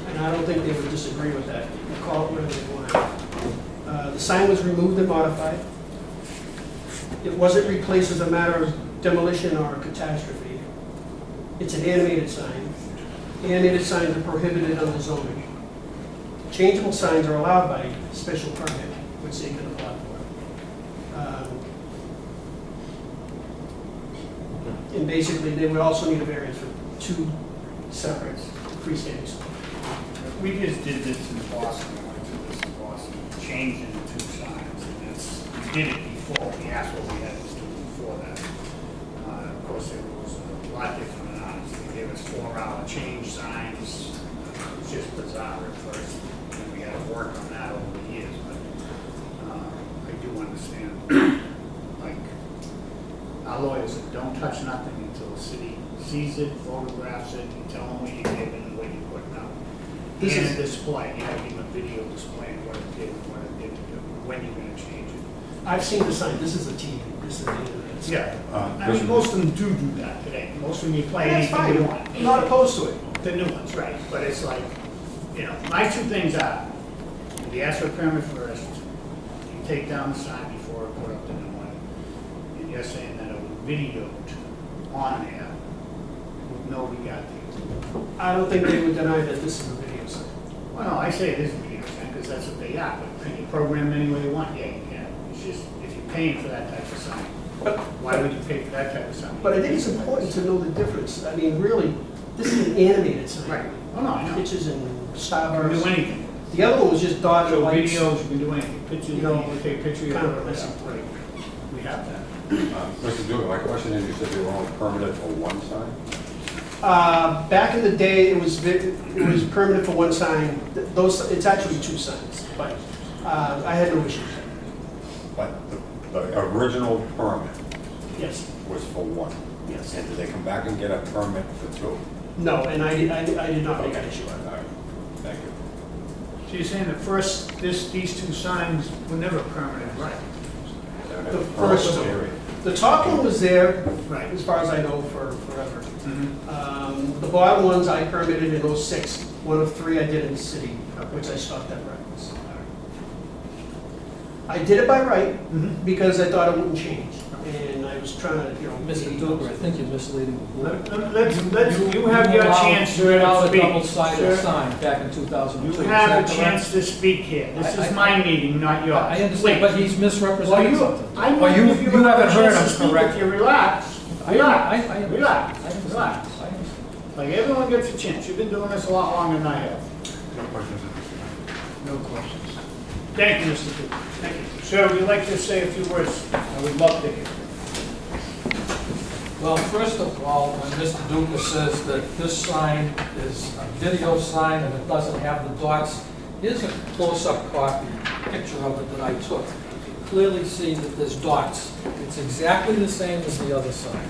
And I don't think they would disagree with that. You can call it whatever they want. The sign was removed and modified. It wasn't replaced as a matter of demolition or catastrophe. It's an animated sign. Animated signs are prohibited under zoning. Changeable signs are allowed by special permit, which they can apply for. And basically, they would also need a variance for two separate freestanding signs. We just did this in Boston, I went through this in Boston, changing the two signs, and we did it before, we asked what we had to do before that. Of course, it was a lot different than ours, they gave us 4-hour change signs, it was just bizarre at first, and we had to work on that over the years, but I do understand, like, our lawyers said, don't touch nothing until the city sees it, photographs it, and tell them what you did and what you put out. This And is- a display, you have to give a video displaying what it did, what it did, when you're gonna change it. I've seen the sign. This is a TV. This is the internet. Yeah, Uh, I mean, most of them do that today. Most of them you play And that's anything you fine, want. I'm not opposed to it. The new ones, right, but it's like, you know, my two things are, you ask for a permit first, you take down the sign before I put up the new one, and you're saying that it was videoed on there with no regard to. I don't think they would deny that this is a video sign. Well, no, I say it is a video sign, because that's what they are, but can you program them any way you want? Yeah, you can. It's just, if you're paying for that type of sign, why would you pay for that type of sign? But I think it's important to know the difference. I mean, really, this is an animated sign. Right. Oh, no, I know. Pictures and You can do Starburst. anything. The other one was just dotted So lights. videos, you can do anything. Pictures, you No, can take a picture of kind of it. messy. Right. We have that. Mr. Dugan, my question is, you said they were only permitted for one sign? Back in the day, it was permanent for one sign. Those, it's actually two signs, but I had no issue. But the original permit Yes, was for one. yes. And did they come back and get a permit for two? No, and I did not make an issue All out of it. right, thank you. So you're saying the first, these two signs were never permanent, right? The first one. Area. The top one was there, Right. as far as I know, for forever. Mm-hmm. The bottom ones I permitted in '06. One of three I did in the city, which I stopped at practice. I did it by right Mhm. because I thought it wouldn't change. And I was trying to, Mr. Duker, I think you're misleading the board. Let's, you have your chance, sir, You allowed to a speak. double-sided Sir, sign back in 2002. you Is have that a correct? chance to speak here. This I- is my meeting, not yours. I understand, but he's Well, misrepresenting you, something. I Well, might you- give you you another haven't heard chance to him speak correctly. if you relax. I Relax, understand. relax, I understand. relax. I understand. Like, everyone gets a chance. You've been doing this a lot longer than I have. No questions at this time. No questions. Thank you, Mr. Duke. Thank you. Sir, would you like to say a few words? I would love to hear. Well, first of all, when Mr. Duker says that this sign is a video sign and it doesn't have the dots, here's a close-up copy, picture of it that I took. You can clearly see that there's dots. It's exactly the same as the other sign.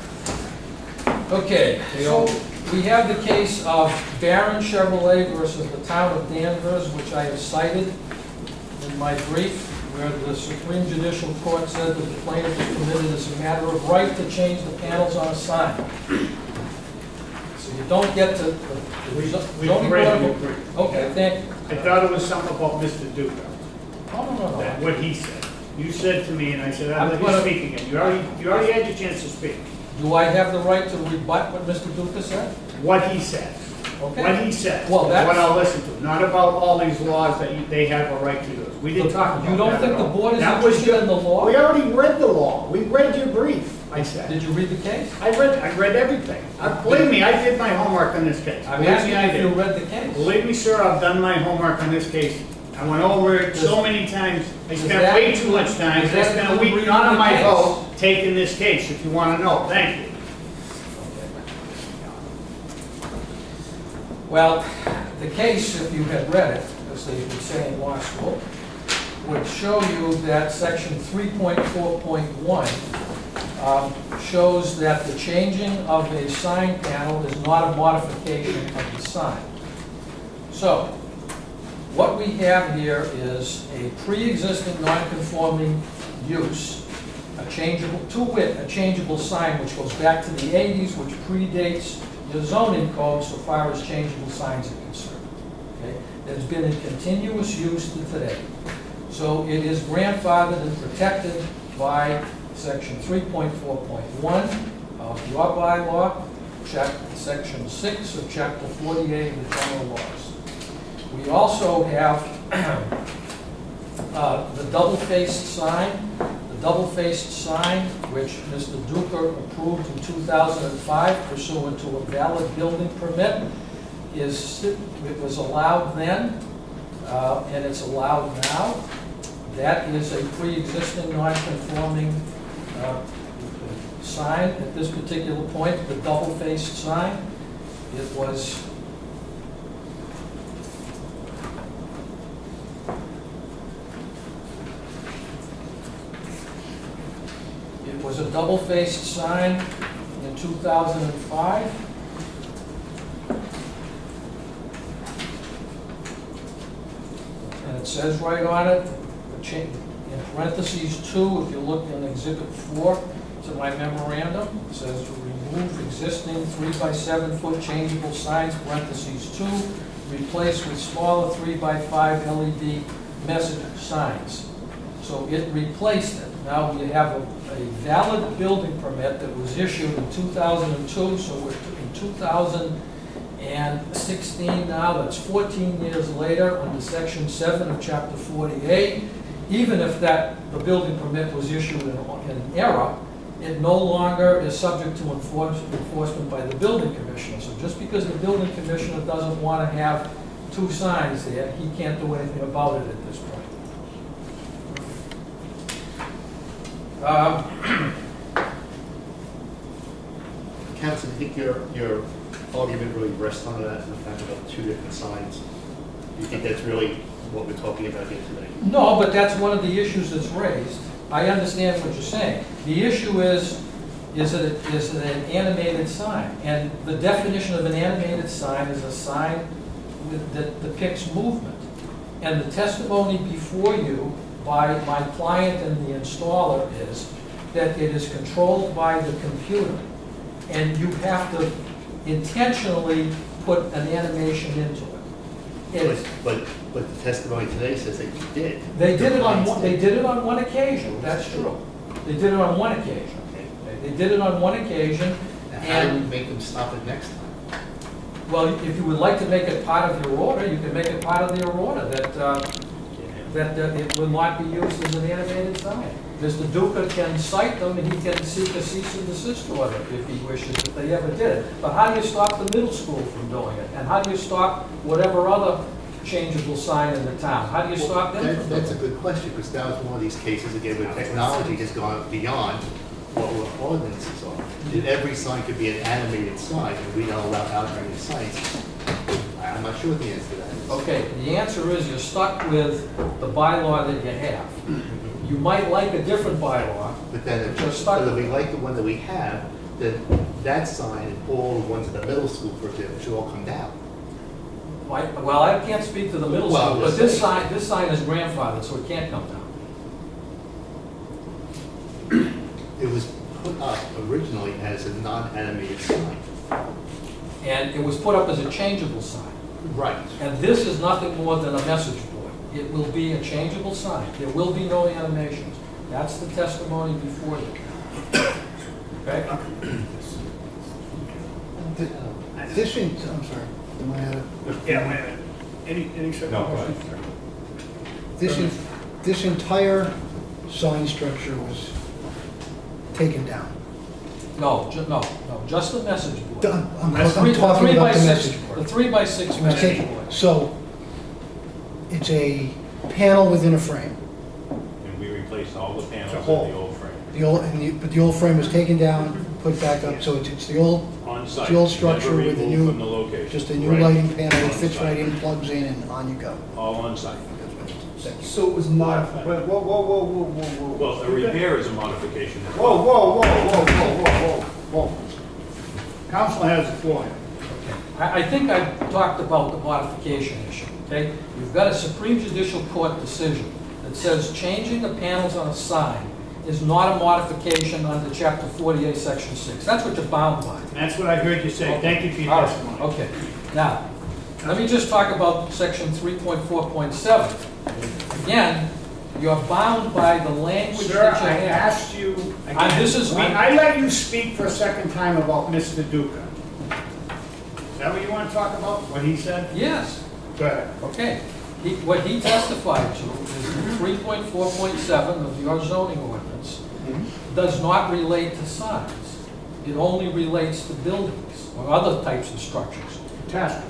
Okay, so we have the case of Barron Chevrolet versus the town of Danvers, which I have cited in my brief, where the Supreme Judicial Court said that the plaintiff is permitted as a matter of right to change the panels on a sign. So you don't get to... We've zoning read board your of- brief. Okay, thank you. I thought it was something about Mr. Duke, Oh, no. that what he said. You said to me, and I said, I'm I'll let gonna- you speak again. You already had your chance to speak. Do I have the right to rebut what Mr. Duca said? What he said. Okay. What he said. Well, is that's- what I'll listen to. Not about all these laws that they have a right to do. We didn't talk about that You don't think at the all. board is That was interested in the law? We already read the law. We read your brief, I said. Did you read the case? I read everything. Believe me, I did my homework on this case. I'm Believe asking me, I if you did. read the case. Believe me, sir, I've done my homework on this case. I went over it so many times. I Does spent that- way too much time. I does that spent a include week, reading not on the my case? vote, taking this case, if you want to know. Thank you. Well, the case, if you had read it, as they would say in law school, would show you that section 3.4.1 shows that the changing of a sign panel is not a modification of the sign. So, what we have here is a pre-existing non-conforming use, a changeable sign which goes back to the 80s, which predates the zoning code so far as changeable signs are concerned. Okay? It's been in continuous use to today. So it is grandfathered and protected by section 3.4.1 of your bylaw, section 6 of chapter 48 of the general laws. We also have the double-faced sign. The double-faced sign, which Mr. Duker approved in 2005 pursuant to a valid building permit, it was allowed then, and it's allowed now. That is a pre-existing non-conforming sign at this particular point, the double-faced sign. It was a double-faced sign in 2005. And it says right on it, in parentheses 2, if you look in Exhibit 4, to my memorandum. It says to remove existing 3x7-foot changeable signs, parentheses 2, replace with smaller 3x5 LED message signs. So it replaced it. Now we have a valid building permit that was issued in 2002, so we're in 2016 now. That's 14 years later under Section 7 of Chapter 48. Even if the building permit was issued in error, it no longer is subject to enforcement by the building commissioner. So just because the building commissioner doesn't want to have 2 signs there, he can't do anything about it at this point. Council, I think your argument really rests on that, and the fact about 2 different signs. Do you think that's really what we're talking about here today? No, but that's one of the issues that's raised. I understand what you're saying. The issue is it an animated sign? And the definition of an animated sign is a sign that depicts movement. And the testimony before you by my client and the installer is that it is controlled by the computer. And you have to intentionally put an animation into it. But the testimony today says that you did. They did it on one occasion, that's true. They did it on one occasion. They did it on one occasion. How do you make them stop it next time? Well, if you would like to make it part of your order, you can make it part of your order that it will not be used as an animated sign. Mr. Duca can cite them and he can seek a cease and desist order if he wishes, if they ever did it. But how do you stop the middle school from doing it? And how do you stop whatever other changeable sign in the town? How do you stop them from doing it? That's a good question, because that was one of these cases, again, where technology has gone beyond what our ordinances are. That every sign could be an animated sign, and we don't allow animated signs. I'm not sure what the answer to that is. Okay, the answer is you're stuck with the bylaw that you have. You might like a different bylaw, But then, you're stuck if with we it. like the one that we have, then that sign and all the ones at the middle school, for example, should all come down. Well, I can't speak to the middle Well, school, but this sign is grandfathered, so it can't come down. It was put up originally as a non-animated sign. And it was put up as a changeable sign. Right. And this is nothing more than a message board. It will be a changeable sign. There will be no animations. That's the testimony before you. Okay? I'm sorry. Am I out of- Yeah, wait a minute. Any second No, question? This entire sign structure was taken down. No, just the message board. I'm The three talking by about the six- message board. The 3x6 It was message taken- board. So, it's a panel within a frame. And we replaced all the panels It's a in whole. the old frame. But the old frame was taken down, put back up, so it's the old On It's site. the old structure Never with the removed new, from the location. just a new Right. lighting panel that On fits site. right in, plugs in, and on you go. All on site. So it was modified. Whoa, whoa, whoa, whoa, whoa, whoa. Well, a repair is a modification. as Whoa, well. whoa, whoa, whoa, whoa, whoa, whoa. Council has the floor. I think I talked about the modification issue, okay? You've got a Supreme Judicial Court decision that says changing the panels on a sign is not a modification under Chapter 48, Section 6. That's what you're bound by. That's what I heard you say. Thank you for your All right, testimony. okay. Now, let me just talk about Section 3.4.7. Again, you're bound by the language Sir, that you I have. asked you, again, this is- I let you speak for a second time about Mr. Duca. Is that what you want to talk about, what he said? Yes. Go ahead. Okay. What he testified to is that 3.4.7 of your zoning ordinance does not relate to signs. It only relates to buildings or other types of structures. Catastrophe.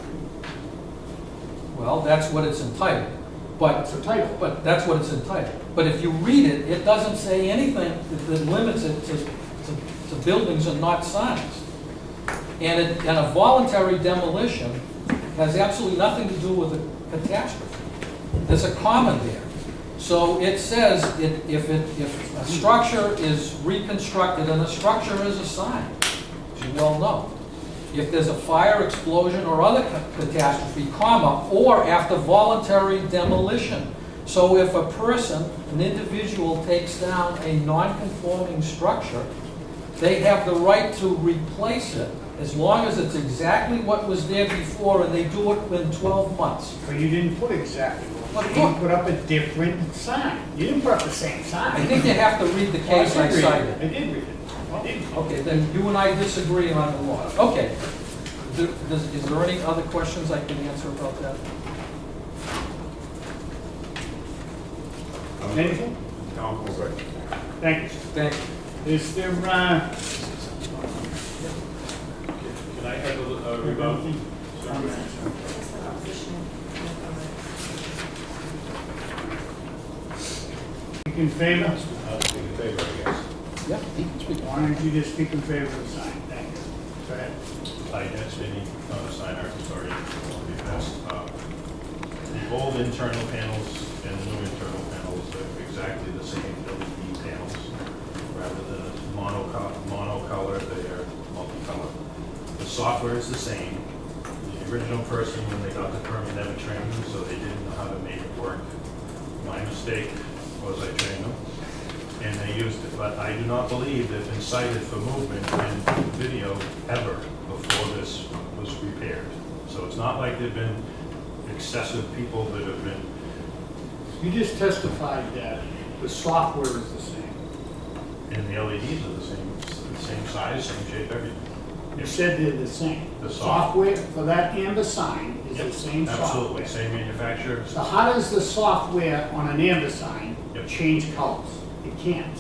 Well, that's what it's entitled. But That's the title. But that's what it's entitled. But if you read it, it doesn't say anything that limits it to buildings and not signs. And a voluntary demolition has absolutely nothing to do with a catastrophe. There's a comma there. So it says if a structure is reconstructed, and a structure is a sign, as you well know. If there's a fire, explosion, or other catastrophe, comma, or after voluntary demolition. So if a person, an individual, takes down a non-conforming structure, they have the right to replace it as long as it's exactly what was there before and they do it within 12 months. But you didn't put exactly what, But you look. put up a different sign. You didn't put up the same sign. I think you have to read the case I cited. I did read it. I did. Okay, then you and I disagree on the law. Okay. Is there any other questions I can answer about that? Anything? No, we're good. Thank you. Thank you. Is there, Can I have a rebuttal? speak in favor? I'll speak in favor, I guess. Yeah, he can speak. Why don't you just speak in favor of the sign? Thank you. Go ahead. That's any sign art is already passed. The old internal panels and the new internal panels are exactly the same LED panels. Rather than monocolor, they are multicolor. The software is the same. The original person, when they got the permit, never trained them, so they didn't know how to make it work. My mistake was I trained them, and they used it. But I do not believe they've been cited for movement in video ever before this was repaired. So it's not like there've been excessive people that have been. You just testified that the software is the same. And the LEDs are the same size, same shape, everything. You said they're the same. The Software for that amber sign is the same software. Absolutely, same manufacturer. So how does the software on an amber sign Yep. change colors? It can't.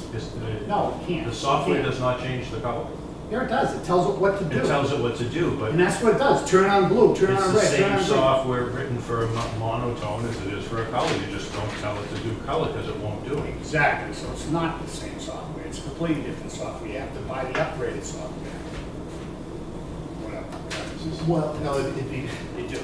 No, it can't. The software It can't. does not change the color. Yeah, it does. It tells it what to do. It tells it what to do, but And that's what it does. Turn on blue, turn it's on the red, turn on same green. software written for a monotone as it is for a color. You just don't tell it to do color because it won't do it. Exactly. So it's not the same software. It's completely different software. You have to buy the upgraded software. Whatever. Well, no, it'd be, You do.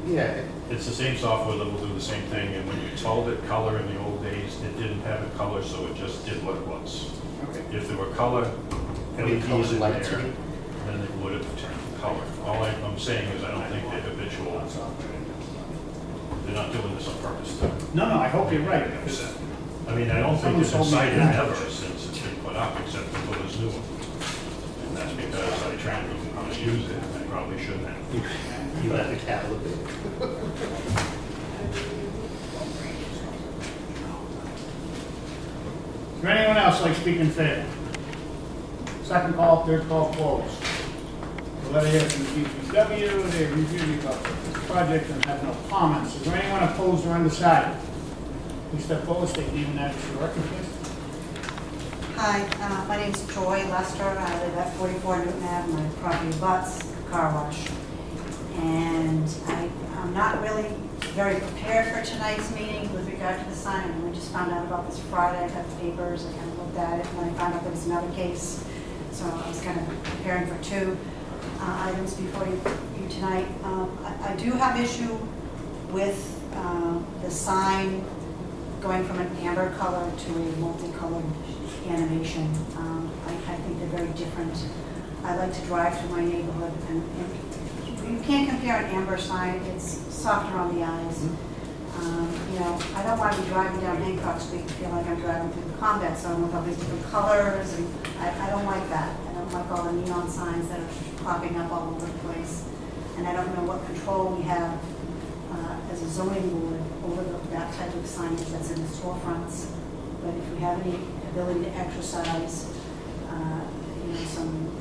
yeah, It's the same software that will do the same thing, and when you told it color in the old days, it didn't have a color, so it just did what it was. Okay. If there were color LEDs in light there, to me. then it would have turned color. All I'm saying is I don't think they're habitual. They're not doing this on purpose to. No, no, I hope you're right. because, I mean, I don't think it's been Someone told me cited that. ever since it's been put up, except for this new one. And that's because I trained them how to use it, and I probably shouldn't have. you have to calibrate it. Is there anyone else like to speak in favor? Second call, third call closed. The letter here from the DPW, they reviewed the project and have no comments. Is there anyone opposed or undecided? Please step forward, state name and address for the record, please. Hi, my name's Joy Lester. I live at 44 Newton Ave. My property butts the car wash. And I'm not really very prepared for tonight's meeting with regard to the sign. I just found out about this Friday. I got the papers, I kind of looked at it, and then I found out there was another case. So I was kind of preparing for two items before you tonight. I do have issue with the sign going from an amber color to a multicolored animation. I think they're very different. I like to drive through my neighborhood, and you can't compare an amber sign. It's softer on the eyes. You know, I don't want to be driving down Hancock Street and feel like I'm driving through the combat zone with all these different colors, and I don't like that. I don't like all the neon signs that are popping up all over the place. And I don't know what control we have as a zoning board over that type of signage that's in the storefronts. But if we have any ability to exercise, you know, some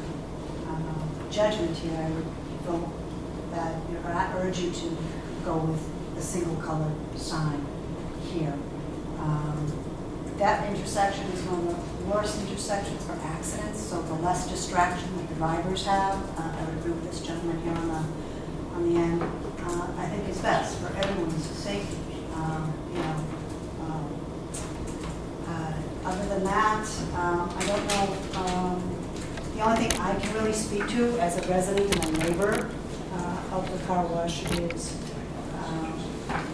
judgment here, I would vote that, you know, or I urge you to go with the single color sign here. That intersection is one of the worst intersections for accidents, so the less distraction that the drivers have, I would agree with this gentleman here on the end, I think is best for everyone's safety. You know, other than that, I don't know. The only thing I can really speak to as a resident and a neighbor of the car wash is,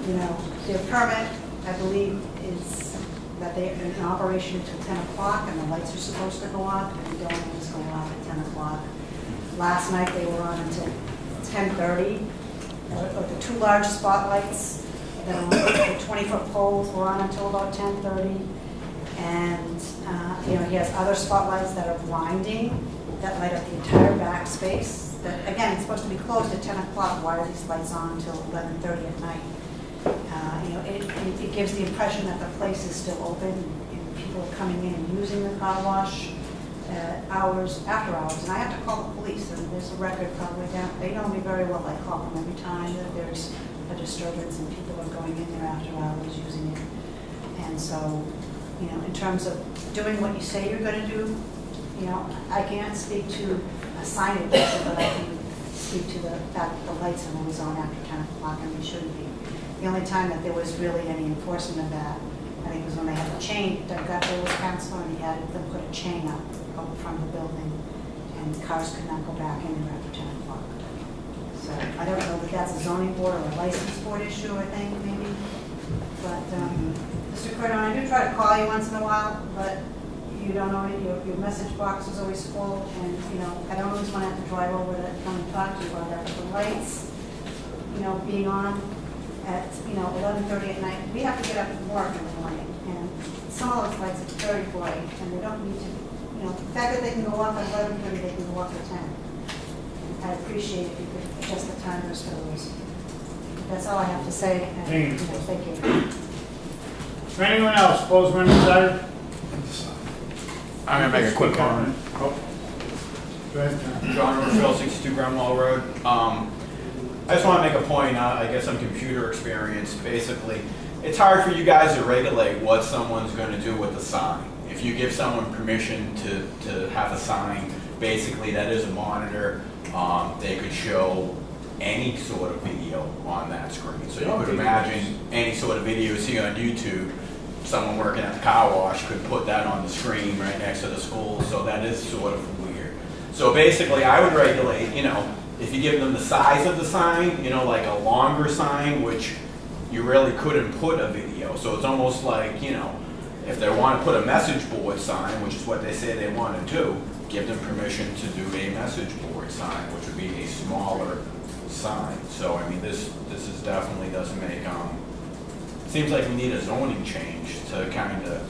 you know, their permit, I believe, is that they're in operation until 10 o'clock and the lights are supposed to go on, and they don't always go on at 10 o'clock. Last night they were on until 10:30. But the two large spotlights that are on the 20-foot poles were on until about 10:30. And, he has other spotlights that are blinding, that light up the entire back space. That, again, it's supposed to be closed at 10 o'clock. Why are these lights on until 11:30 at night? It gives the impression that the place is still open and people are coming in and using the car wash hours, after hours. And I have to call the police, and there's a record probably down. They know me very well. I call them every time that there's a disturbance and people are going in there after hours using it. And so, in terms of doing what you say you're going to do, I can't speak to a signage issue, but I can speak to the fact that the lights are always on after 10 o'clock and they shouldn't be. The only time that there was really any enforcement of that, I think, was when they had the chain. Doug Guthrie was counselor and he had them put a chain up front of the building and cars could not go back in there after 10 o'clock. So I don't know if that's a zoning board or a license board issue, I think, maybe. But, Mr. Cordone, I do try to call you once in a while, but you don't know, your message box is always full, and, I don't always want to have to drive over to come and talk to you about that, but the lights, being on at, 11:30 at night, we have to get up and work in the morning, and some of those lights are very bright, and they don't need to, the fact that they can go off at 11:30, they can go off at 10. I appreciate if you could adjust the timers for those. That's all I have to say, and, thank you. For anyone else, opposed or undecided? I'm gonna make a quick comment. Go ahead, John. John Rutherford, 62 Grand Mall Road. I just want to make a point, I guess some computer experience. Basically, it's hard for you guys to regulate what someone's going to do with the sign. If you give someone permission to have a sign, basically that is a monitor. They could show any sort of video on that screen. So you could imagine any sort of video you see on YouTube, someone working at the car wash could put that on the screen right next to the school. So that is sort of weird. So basically I would regulate, if you give them the size of the sign, like a longer sign, which you really couldn't put a video. So it's almost like, if they want to put a message board sign, which is what they say they want to do, give them permission to do a message board sign, which would be a smaller sign. So, I mean, this is definitely doesn't make, seems like we need a zoning change to kind of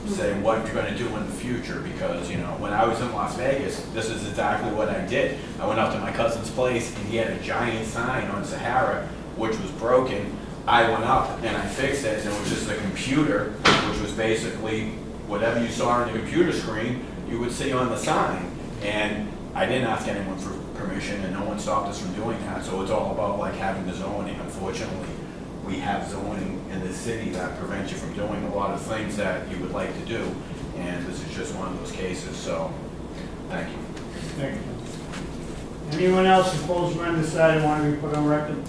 say what you're going to do in the future, because, when I was in Las Vegas, this is exactly what I did. I went up to my cousin's place and he had a giant sign on Sahara, which was broken. I went up and I fixed it, and it was just a computer, which was basically whatever you saw on the computer screen, you would see on the sign. And I didn't ask anyone for permission, and no one stopped us from doing that. So it's all about like having the zoning. Unfortunately, we have zoning in this city that prevents you from doing a lot of things that you would like to do, and this is just one of those cases. So, thank you. Thank you. Anyone else opposed or undecided want to be put on record?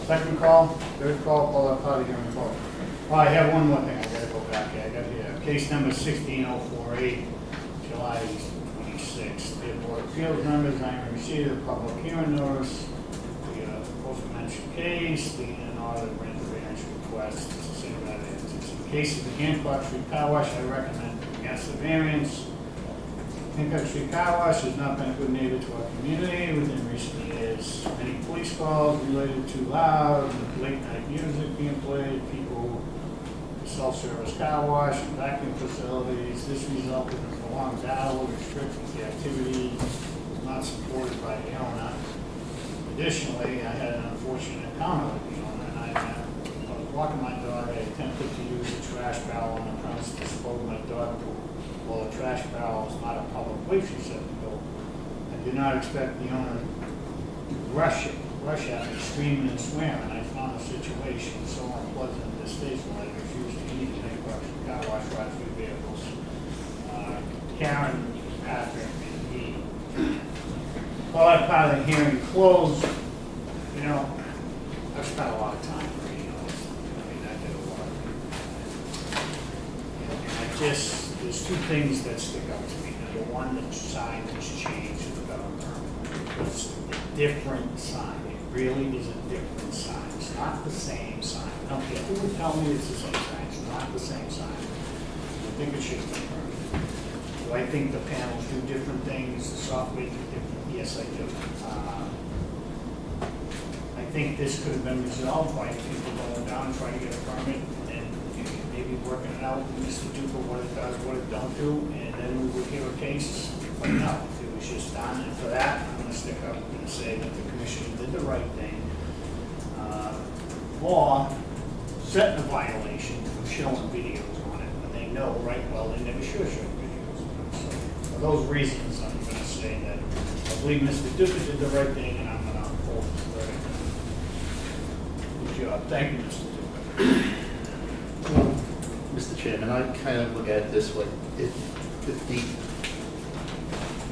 Second call, third call that party hearing call. Oh, I have one more thing I gotta go back. I got here, case number 16048, July 26th. The Board of Appeals members, I am received a public hearing notice. The post-mentioned case, the in order to grant the variance request. It's the same that it is. In the case of the Hancock Street Car Wash, I recommend against the variance. Hancock Street Car Wash has not been a good neighbor to our community within recent years. Many police calls related to loud, late night music being played, people who self-service car wash and vacuum facilities. This resulted in prolonged hours, restricting the activity, was not supported by the owner. Additionally, I had an unfortunate encounter with the owner, and I was walking my dog. I attempted to use a trash barrel on the premise to dispose of my dog poop. Well, the trash barrel is not a public waste receptacle. I did not expect the owner to rush at me, screaming and swearing. I found the situation so unpleasant and distasteful I refused to eat in any car wash ride through vehicles. Karen, Patrick, and me. While that part of the hearing closed, I've spent a lot of time reading those. I mean, I did a lot. And there's two things that stick out to me. Number one, the sign has changed without a permit. It's a different sign. It really is a different sign. It's not the same sign. I don't care who would tell me it's the same sign. It's not the same sign. I think it should be permanent. Do I think the panels do different things? The software do different? Yes, I do. I think this could have been resolved by people going down and trying to get a permit, and maybe be working it out with Mr. Duca, what it does, what it don't do, and then we would hear a case, but no, it was just done, and for that, I'm gonna stick up and say that the commission did the right thing. Or setting a violation of showing videos on it, when they know right well they never should show videos on it. So, for those reasons, I'm gonna say that I believe Mr. Duca did the right thing, and I'm gonna uphold his verdict. Good job, thank you, Mr. Duca. Well, Mr. Chairman, I kind of look at it this way. If the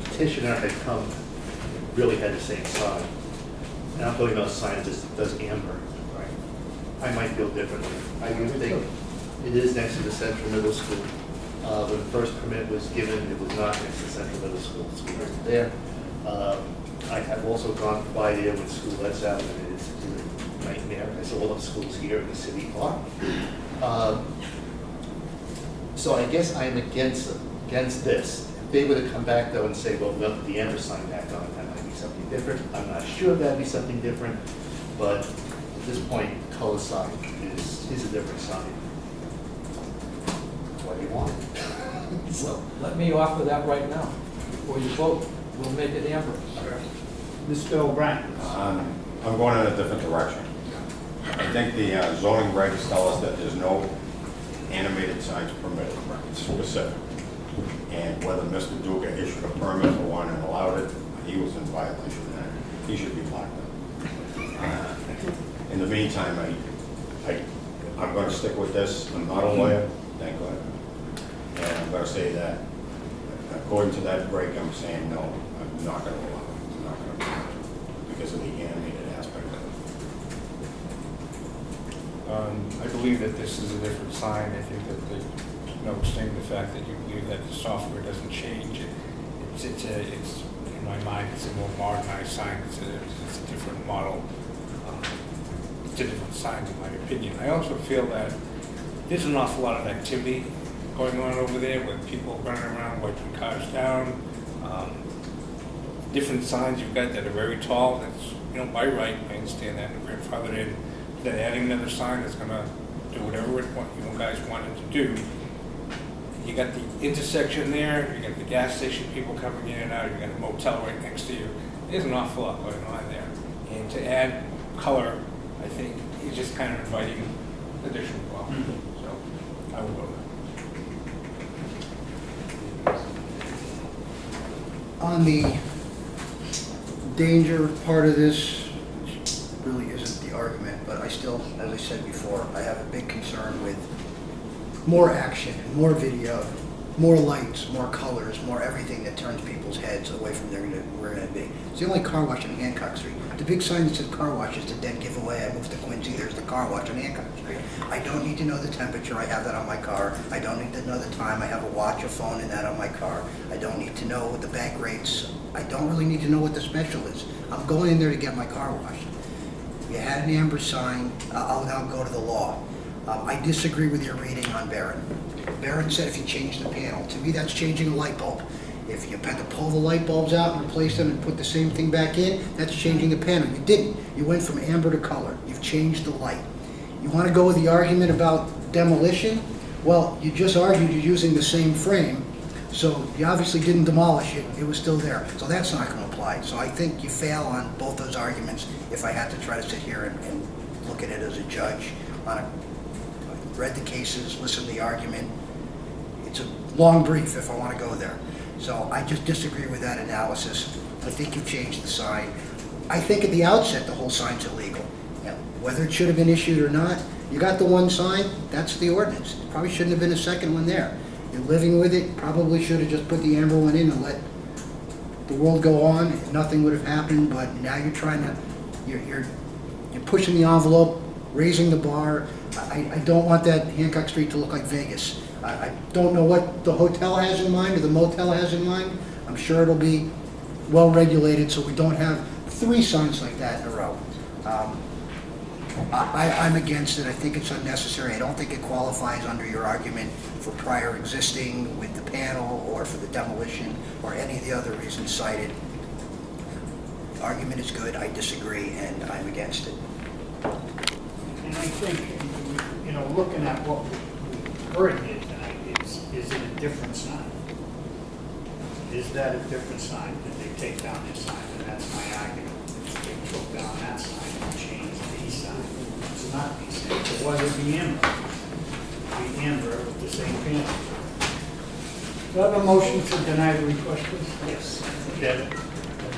petitioner had come, really had the same sign, and I'm talking about a sign that does amber, I might feel differently. I do think it is next to the Central Middle School. When the first permit was given, it was not next to Central Middle School. The school wasn't there. I have also gone by there when school lets out, and it's a nightmare. I saw all the schools here in the city park. So I guess I'm against this. If they were to come back though and say, well, we'll put the amber sign back on, that might be something different. I'm not sure that'd be something different, but at this point, color sign is a different sign. What do you want? So, Let me offer that right now. Before you vote, we'll make it amber. Mr. O'Brien. I'm going in a different direction. I think the zoning regs tell us that there's no animated signs permitted, it's specific. And whether Mr. Duca issued a permit for one and allowed it, he was in violation of that. He should be locked up. In the meantime, I'm going to stick with this. I'm not a lawyer, thank God. And I'm going to say that according to that break, I'm saying no, I'm not going to allow it. I'm not going to allow it because of the animated aspect of it. I believe that this is a different sign. I think that notwithstanding the fact that you believe that the software doesn't change, it's in my mind, it's a more modernized sign. It's a different model. It's a different sign, in my opinion. I also feel that there's an awful lot of activity going on over there with people running around, wiping cars down. Different signs you've got that are very tall. That's, by right, I understand that, and grandfathered in. That adding another sign that's going to do whatever you guys want it to do. You got the intersection there, you got the gas station, people coming in and out, you got a motel right next to you. There's an awful lot going on there. And to add color, I think, is just kind of inviting additional problem. So I will go with that. On the danger part of this, which really isn't the argument, but I still, as I said before, I have a big concern with more action, more video, more lights, more colors, more everything that turns people's heads away from where we're going to be. It's the only car wash on Hancock Street. The big sign that says car wash is the dead giveaway. I moved to Quincy, there's the car wash on Hancock Street. I don't need to know the temperature, I have that on my car. I don't need to know the time, I have a watch, a phone, and that on my car. I don't need to know the bank rates. I don't really need to know what the special is. I'm going in there to get my car washed. You had an amber sign, I'll now go to the law. I disagree with your reading on Barron. Barron said if you change the panel, to me that's changing a light bulb. If you had to pull the light bulbs out and replace them and put the same thing back in, that's changing the panel. You didn't. You went from amber to color. You've changed the light. You want to go with the argument about demolition? Well, you just argued you're using the same frame, so you obviously didn't demolish it. It was still there. So that's not going to apply. So I think you fail on both those arguments if I had to try to sit here and look at it as a judge. I've read the cases, listened to the argument. It's a long brief if I want to go there. So I just disagree with that analysis. I think you changed the sign. I think at the outset the whole sign's illegal. Now, whether it should have been issued or not, you got the one sign, that's the ordinance. Probably shouldn't have been a second one there. You're living with it, probably should have just put the amber one in and let the world go on. Nothing would have happened, but now you're trying to, you're pushing the envelope, raising the bar. I don't want that Hancock Street to look like Vegas. I don't know what the hotel has in mind or the motel has in mind. I'm sure it'll be well regulated so we don't have 3 signs like that in a row. I'm against it. I think it's unnecessary. I don't think it qualifies under your argument for prior existing with the panel or for the demolition or any of the other reasons cited. The argument is good. I disagree and I'm against it. And I think, looking at what we heard here tonight is it a different sign? Is that a different sign? Did they take down this sign? And that's my argument. They took down that sign and changed the sign. It's not the same. It was the Amber. The Amber with the same panel. Do I have a motion to deny the request, please? Yes. Chairman,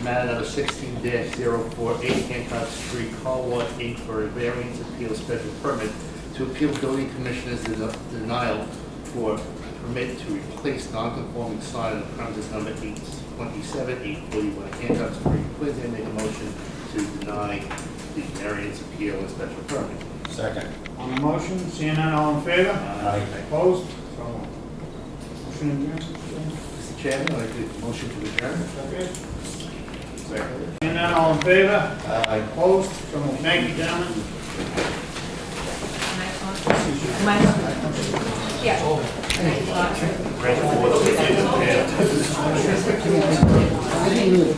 matter number 16-048, Hancock Street, Colwood, Inc., for a variance appeal special permit to appeal building commissioner's denial for permit to replace non-conforming sign on premises number 827, 841 Hancock Street. Please make a motion to deny the variance appeal and special permit. Second. On the motion, seeing none, all in favor? Aye. Opposed? So moved. Motion adjourned. Mr. Chairman, I'd like to motion to adjourn. Okay. Second. Seeing none, all in favor? Aye. Opposed? So moved. Thank you, gentlemen. I didn't really